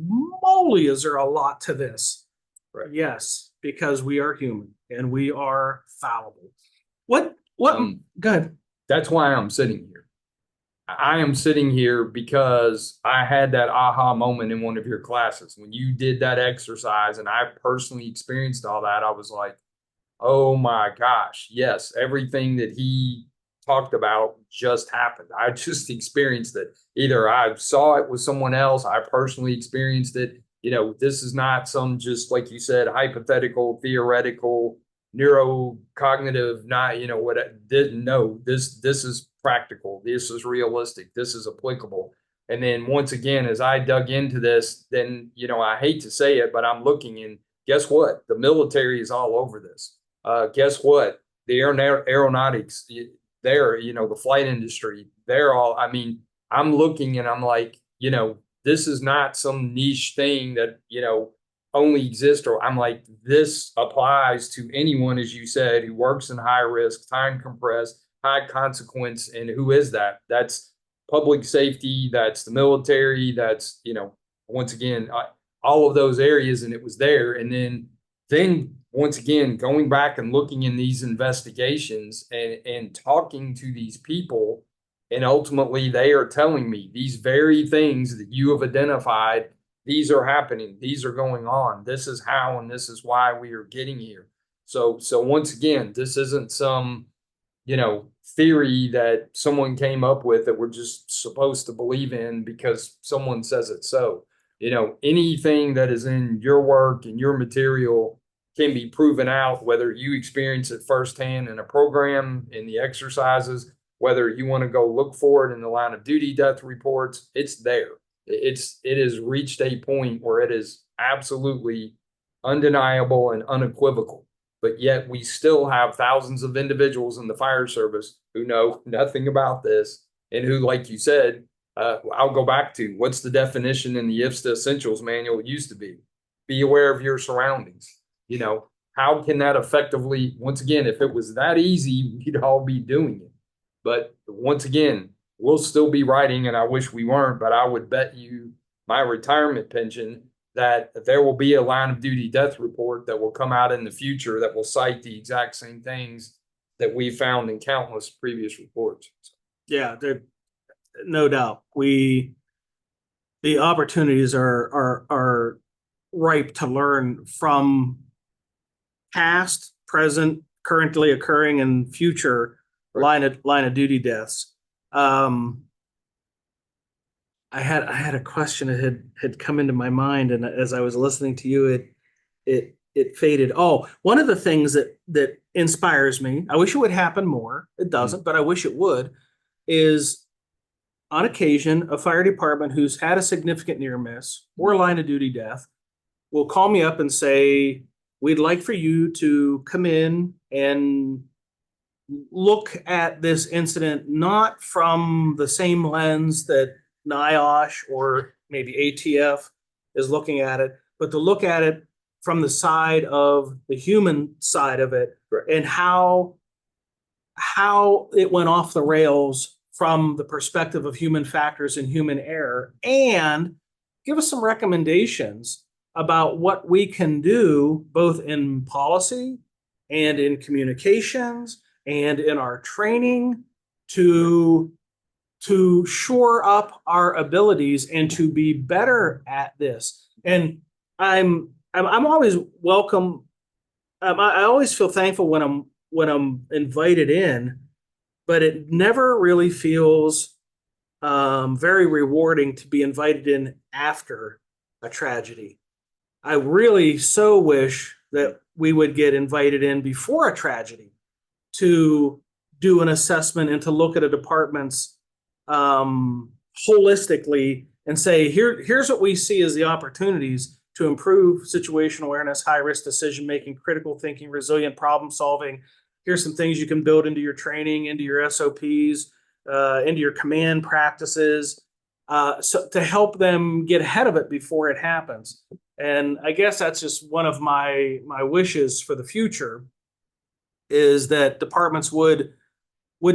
moly, is there a lot to this? Right. Yes, because we are human and we are fallible. What good. That's why I'm sitting here. I am sitting here because I had that aha moment in one of your classes. When you did that exercise and I personally experienced all that, I was like, oh my gosh, yes, everything that he talked about just happened. I just experienced it. Either I saw it with someone else, I personally experienced it. You know, this is not some, just like you said, hypothetical, theoretical, neurocognitive, not, you know, what I didn't know. This is practical. This is realistic. This is applicable. And then once again, as I dug into this, then, you know, I hate to say it, but I'm looking, and guess what? The military is all over this. Guess what? The aeronautics, they're, you know, the flight industry, they're all, I mean, I'm looking and I'm like, you know, this is not some niche thing that, you know, only exists, or I'm like, this applies to anyone, as you said, who works in high risk, time compressed, high consequence. And who is that? That's public safety. That's the military. That's, you know, once again, all of those areas. And it was there. And then once again, going back and looking in these investigations and talking to these people, and ultimately they are telling me these very things that you have identified. These are happening. These are going on. This is how, and this is why we are getting here. So once again, this isn't some, you know, theory that someone came up with that we're just supposed to believe in because someone says it. So, you know, anything that is in your work and your material can be proven out, whether you experience it firsthand in a program, in the exercises, whether you want to go look for it in the line-of-duty death reports. It's there. It has reached a point where it is absolutely undeniable and unequivocal. But yet we still have thousands of individuals in the fire service who know nothing about this, and who, like you said, I'll go back to what's the definition in the IFSTA Essentials Manual. It used to be aware of your surroundings. You know, how can that effectively, once again, if it was that easy, we'd all be doing it. But once again, we'll still be writing, and I wish we weren't, but I would bet you my retirement pension that there will be a line-of-duty death report that will come out in the future that will cite the exact same things that we found in countless previous reports. Yeah, no doubt. The opportunities are ripe to learn from past, present, currently occurring, and future line of duty deaths. I had a question that had come into my mind, and as I was listening to you, it faded. Oh, one of the things that inspires me, I wish it would happen more. It doesn't, but I wish it would, is on occasion, a fire department who's had a significant near miss or line of duty death will call me up and say, we'd like for you to come in and look at this incident not from the same lens that NIOSH or maybe ATF is looking at it, but to look at it from the side of the human side of it. Right. And how it went off the rails from the perspective of human factors and human error, and give us some recommendations about what we can do both in policy and in communications and in our training to shore up our abilities and to be better at this. And I'm always welcome. I always feel thankful when I'm invited in, but it never really feels very rewarding to be invited in after a tragedy. I really so wish that we would get invited in before a tragedy to do an assessment and to look at a department's holistically and say, here's what we see as the opportunities to improve situational awareness, high risk decision making, critical thinking, resilient problem solving. Here's some things you can build into your training, into your SOPs, into your command practices, so to help them get ahead of it before it happens. And I guess that's just one of my wishes for the future, is that departments would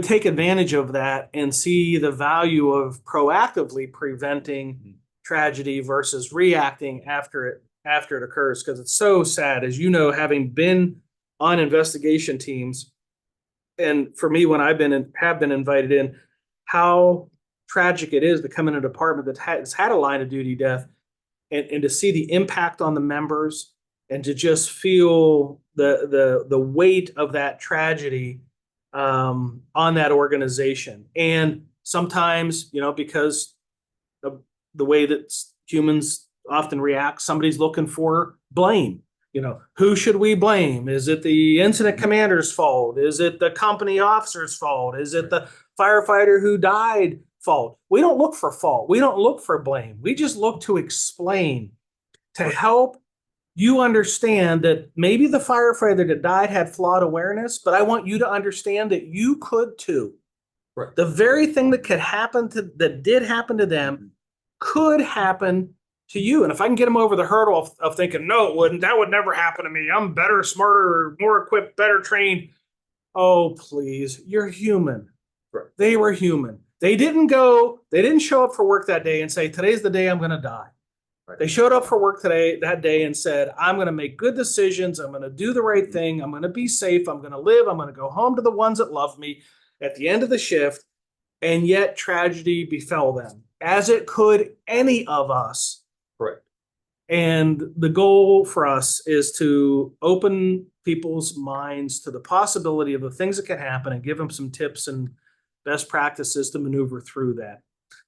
take advantage of that and see the value of proactively preventing tragedy versus reacting after it occurs. Because it's so sad, as you know, having been on investigation teams, and for me when have been invited in, how tragic it is to come in a department that has had a line of duty death, and to see the impact on the members and to just feel the weight of that tragedy on that organization. And sometimes, because of the way that humans often react, somebody's looking for blame. Who should we blame? Is it the incident commander's fault? Is it the company officer's fault? Is it the firefighter who died fault? We don't look for fault. We don't look for blame. We just look to explain, to help you understand that maybe the firefighter that died had flawed awareness, but I want you to understand that you could too. Right. The very thing that that did happen to them could happen to you. And if I can get them over the hurdle of thinking, no, it wouldn't, that would never happen to me. I'm better, smarter, more equipped, better trained. Oh, please, you're human. Right. They were human. They didn't show up for work that day and say, today's the day I'm going to die. Right. They showed up for work that day and said, I'm going to make good decisions. I'm going to do the right thing. I'm going to be safe. I'm going to live. I'm going to go home to the ones that love me at the end of the shift. And yet tragedy befell them, as it could any of us. Correct. And the goal for us is to open people's minds to the possibility of the things that can happen and give them some tips and best practices to maneuver through that.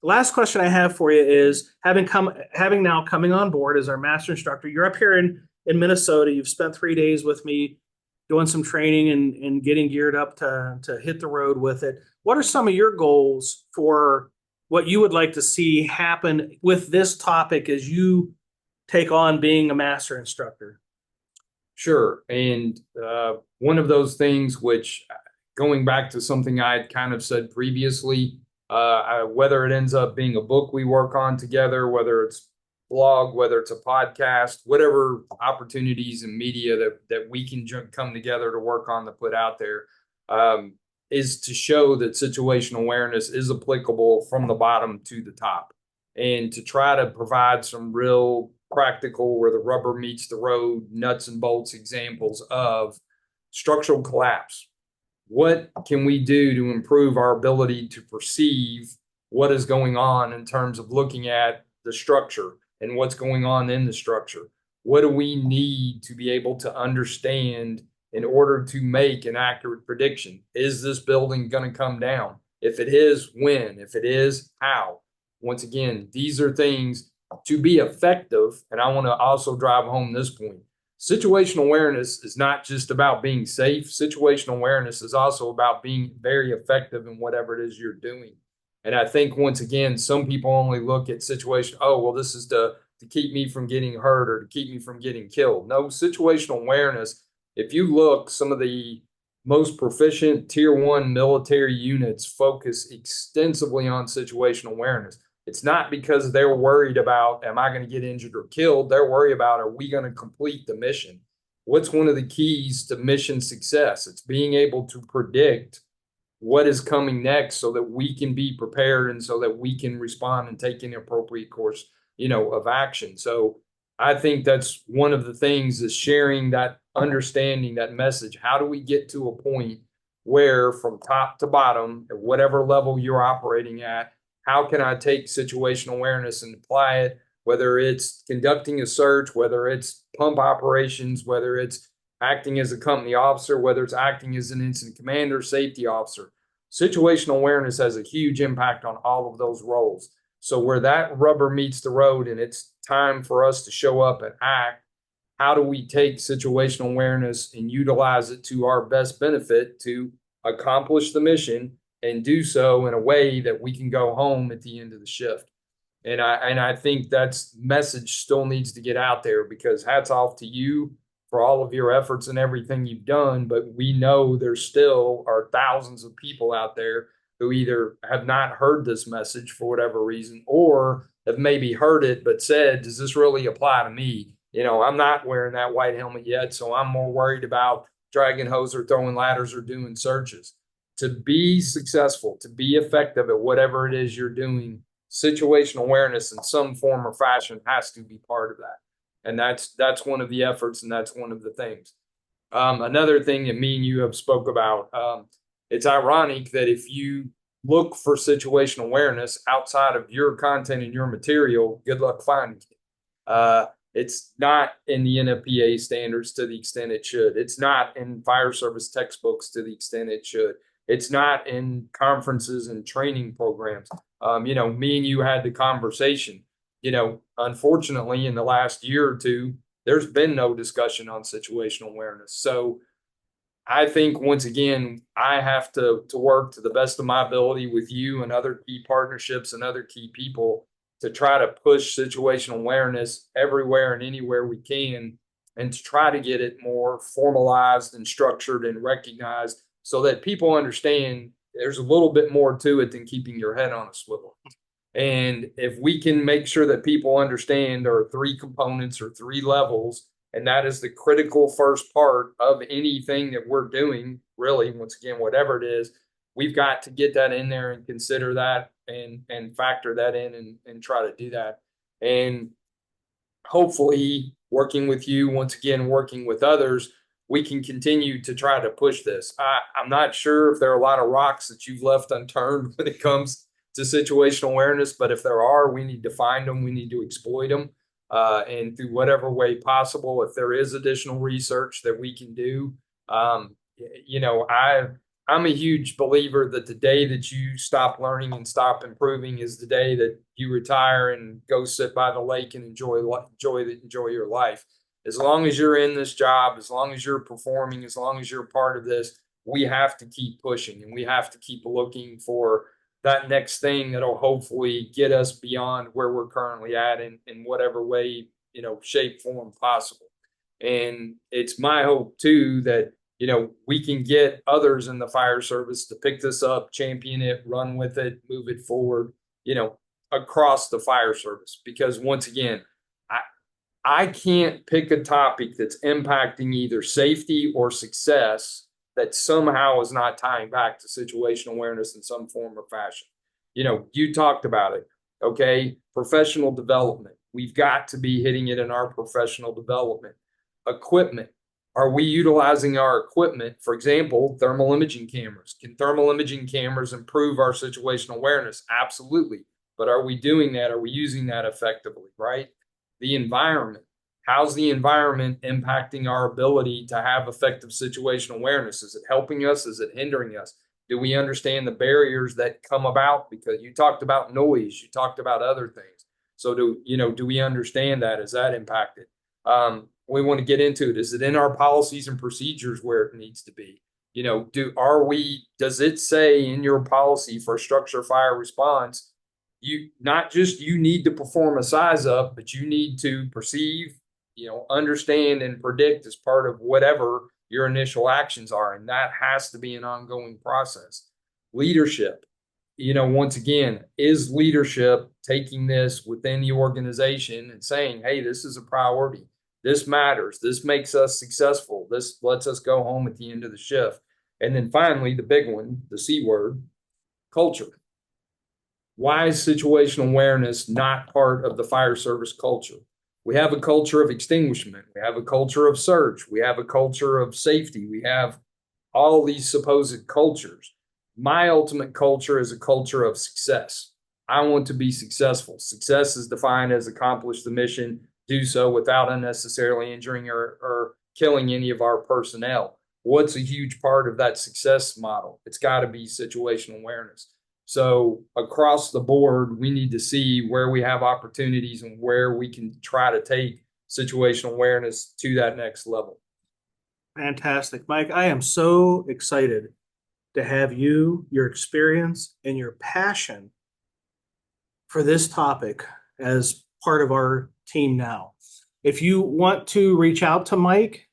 The last question I have for you is, having now coming on board as our master instructor, you're up here in Minnesota. You've spent 3 days with me doing some training and getting geared up to hit the road with it. What are some of your goals for what you would like to see happen with this topic as you take on being a master instructor? Sure. And one of those things, which going back to something I had kind of said previously, whether it ends up being a book we work on together, whether it's blog, whether it's a podcast, whatever opportunities and media that we can come together to work on to put out there, is to show that situational awareness is applicable from the bottom to the top, and to try to provide some real practical, where the rubber meets the road, nuts and bolts examples of structural collapse. What can we do to improve our ability to perceive what is going on in terms of looking at the structure and what's going on in the structure? What do we need to be able to understand in order to make an accurate prediction? Is this building going to come down? If it is, when? If it is, how? once again, these are things to be effective. And I want to also drive home this point. Situational awareness is not just about being safe. Situational awareness is also about being very effective in whatever it is you're doing. And I think, once again, some people only look at situation, oh, well, this is to keep me from getting hurt or to keep me from getting killed. No, situational awareness, if you look, some of the most proficient tier 1 military units focus extensively on situational awareness. It's not because they're worried about, am I going to get injured or killed? They're worried about, are we going to complete the mission? What's one of the keys to mission success? It's being able to predict what is coming next so that we can be prepared and so that we can respond and take an appropriate course, of action. So I think that's one of the things, is sharing that understanding, that message. How do we get to a point where, from top to bottom, at whatever level you're operating at, how can I take situational awareness and apply it, whether it's conducting a search, whether it's pump operations, whether it's acting as a company officer, whether it's acting as an incident commander, safety officer. Situational awareness has a huge impact on all of those roles. So where that rubber meets the road and it's time for us to show up and act, how do we take situational awareness and utilize it to our best benefit to accomplish the mission, and do so in a way that we can go home at the end of the shift? And I think that's message still needs to get out there, because hats off to you for all of your efforts and everything you've done. But we know there still are thousands of people out there who either have not heard this message for whatever reason, or have maybe heard it but said, does this really apply to me? I'm not wearing that white helmet yet, so I'm more worried about dragging hose or throwing ladders or doing searches. To be successful, to be effective at whatever it is you're doing, situational awareness in some form or fashion has to be part of that. And that's one of the efforts, and that's one of the things. Another thing that me and you have spoke about, it's ironic that if you look for situational awareness outside of your content and your material, good luck finding it. It's not in the NFPA standards to the extent it should. It's not in fire service textbooks to the extent it should. It's not in conferences and training programs. Me and you had the conversation. Unfortunately, in the last year or two, there's been no discussion on situational awareness. So I think, once again, I have to work to the best of my ability with you and other key partnerships and other key people to try to push situational awareness everywhere and anywhere we can, and to try to get it more formalized and structured and recognized, so that people understand there's a little bit more to it than keeping your head on a swivel. And if we can make sure that people understand there are 3 components or 3 levels, and that is the critical first part of anything that we're doing, really, once again, whatever it is, we've got to get that in there and consider that and factor that in and try to do that. And hopefully, working with you, once again, working with others, we can continue to try to push this. I'm not sure if there are a lot of rocks that you've left unturned when it comes to situational awareness, but if there are, we need to find them. We need to exploit them, and through whatever way possible. If there is additional research that we can do, I'm a huge believer that the day that you stop learning and stop improving is the day that you retire and go sit by the lake and enjoy your life. As long as you're in this job, as long as you're performing, as long as you're a part of this, we have to keep pushing, and we have to keep looking for that next thing that'll hopefully get us beyond where we're currently at in whatever way, shape, form possible. And it's my hope too that, we can get others in the fire service to pick this up, champion it, run with it, move it forward, across the fire service. Because, once again, I can't pick a topic that's impacting either safety or success that somehow is not tying back to situational awareness in some form or fashion. You talked about it. Okay. Professional development. We've got to be hitting it in our professional development. Equipment. Are we utilizing our equipment? For example, thermal imaging cameras. Can thermal imaging cameras improve our situational awareness? Absolutely. But are we doing that? Are we using that effectively? Right? The environment. How's the environment impacting our ability to have effective situational awareness? Is it helping us? Is it hindering us? Do we understand the barriers that come about? Because you talked about noise, you talked about other things. So do we understand that? Is that impacted? We want to get into it. Is it in our policies and procedures where it needs to be? Does it say in your policy for structure fire response, you need to perform a size up, but you need to perceive, understand and predict as part of whatever your initial actions are. And that has to be an ongoing process. Leadership, once again, is leadership taking this within the organization and saying, hey, this is a priority. This matters. This makes us successful. This lets us go home at the end of the shift. And then finally, the big one, the C word, culture. Why is situational awareness not part of the fire service culture? We have a culture of extinguishment. We have a culture of search. We have a culture of safety. We have all these supposed cultures. My ultimate culture is a culture of success. I want to be successful. Success is defined as accomplish the mission, do so without unnecessarily injuring or killing any of our personnel. What's a huge part of that success model? It's got to be situational awareness. So across the board, we need to see where we have opportunities and where we can try to take situational awareness to that next level. Fantastic, Mike. I am so excited to have you, your experience, and your passion for this topic as part of our team now. If you want to reach out to Mike,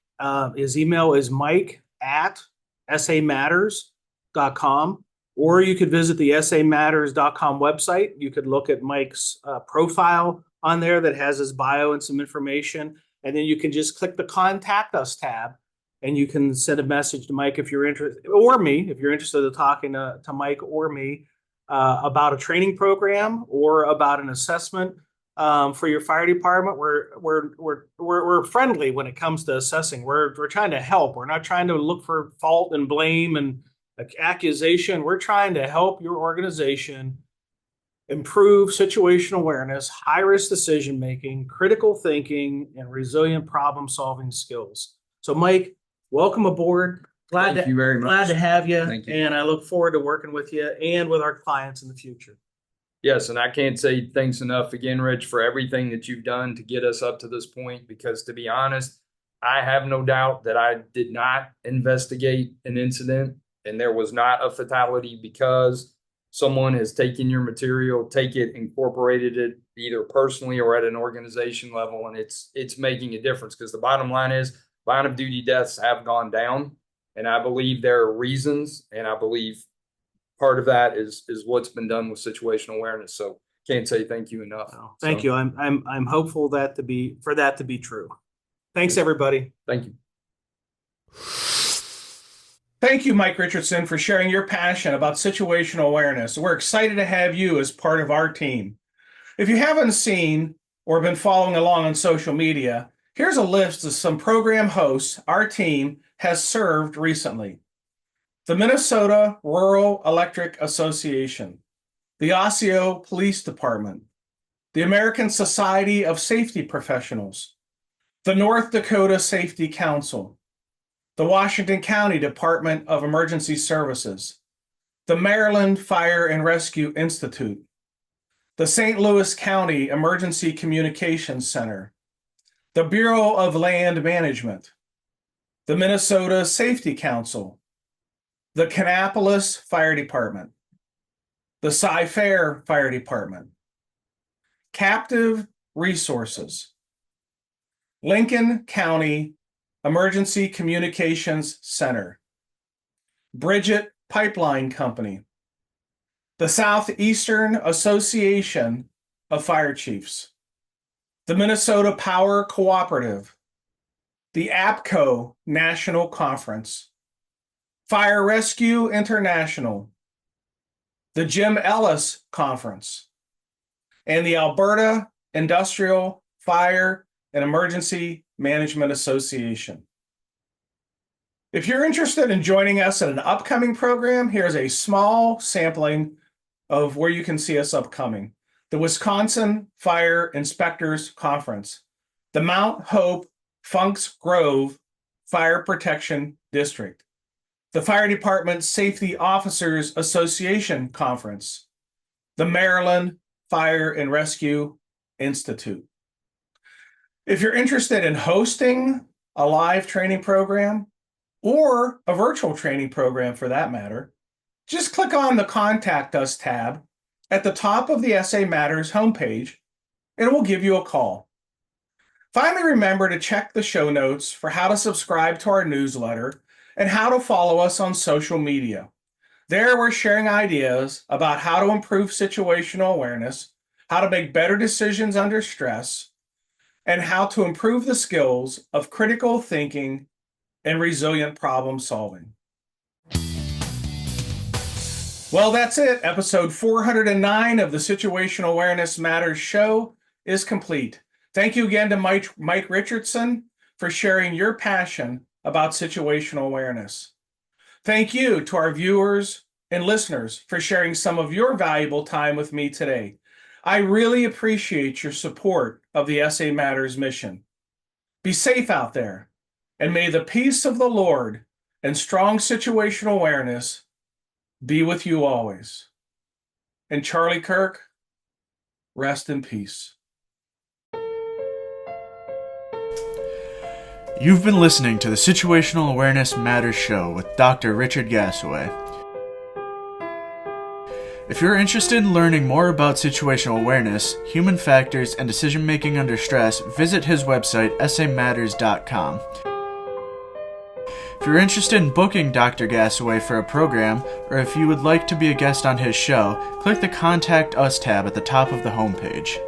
his email is mike@SAMatters.com, or you could visit the SAMatters.com website. You could look at Mike's profile on there that has his bio and some information, and then you can just click the Contact Us tab, and you can send a message to Mike if you're interested, or me, if you're interested in talking to Mike or me about a training program or about an assessment for your fire department. We're friendly when it comes to assessing. We're trying to help. We're not trying to look for fault and blame and accusation. We're trying to help your organization improve situational awareness, high-risk decision-making, critical thinking, and resilient problem-solving skills. So, Mike, welcome aboard. Thank you very much. Glad to have you. Thank you. And I look forward to working with you and with our clients in the future. Yes, and I can't say thanks enough again, Rich, for everything that you've done to get us up to this point, because to be honest, I have no doubt that I did not investigate an incident and there was not a fatality because someone has taken your material, incorporated it either personally or at an organization level, and it's making a difference. Because the bottom line is line of duty deaths have gone down, and I believe there are reasons, and I believe part of that is what's been done with situational awareness. So can't say thank you enough. Thank you. I'm hopeful that to be true. Thanks, everybody. Thank you. Thank you, Mike Richardson, for sharing your passion about situational awareness. We're excited to have you as part of our team. If you haven't seen or been following along on social media, here's a list of some program hosts our team has served recently. The Minnesota Rural Electric Association, the Osseo Police Department, the American Society of Safety Professionals, the North Dakota Safety Council, the Washington County Department of Emergency Services, the Maryland Fire and Rescue Institute, the St. Louis County Emergency Communications Center, the Bureau of Land Management, the Minnesota Safety Council, the Kannapolis Fire Department, the Cy-Fair Fire Department, Captive Resources, Lincoln County Emergency Communications Center, Bridget Pipeline Company, the Southeastern Association of Fire Chiefs, the Minnesota Power Cooperative, the APCO National Conference, Fire Rescue International, the Jim Ellis Conference, and the Alberta Industrial Fire and Emergency Management Association. If you're interested in joining us at an upcoming program, here's a small sampling of where you can see us upcoming. The Wisconsin Fire Inspectors Conference, the Mount Hope Funks Grove Fire Protection District, the Fire Department Safety Officers Association Conference, the Maryland Fire and Rescue Institute. If you're interested in hosting a live training program or a virtual training program for that matter, just click on the Contact Us tab at the top of the SAMatters homepage, and it will give you a call. Finally, remember to check the show notes for how to subscribe to our newsletter and how to follow us on social media. There, we're sharing ideas about how to improve situational awareness, how to make better decisions under stress, and how to improve the skills of critical thinking and resilient problem solving. Well, that's it. Episode 409 of the Situational Awareness Matters show is complete. Thank you again to Mike Richardson for sharing your passion about situational awareness. Thank you to our viewers and listeners for sharing some of your valuable time with me today. I really appreciate your support of the SAMatters mission. Be safe out there, and may the peace of the Lord and strong situational awareness be with you always. And Charlie Kirk, rest in peace. You've been listening to the Situational Awareness Matters show with Dr. Richard Gasaway. If you're interested in learning more about situational awareness, human factors, and decision-making under stress, visit his website, SAMatters.com. If you're interested in booking Dr. Gasaway for a program, or if you would like to be a guest on his show, click the Contact Us tab at the top of the homepage.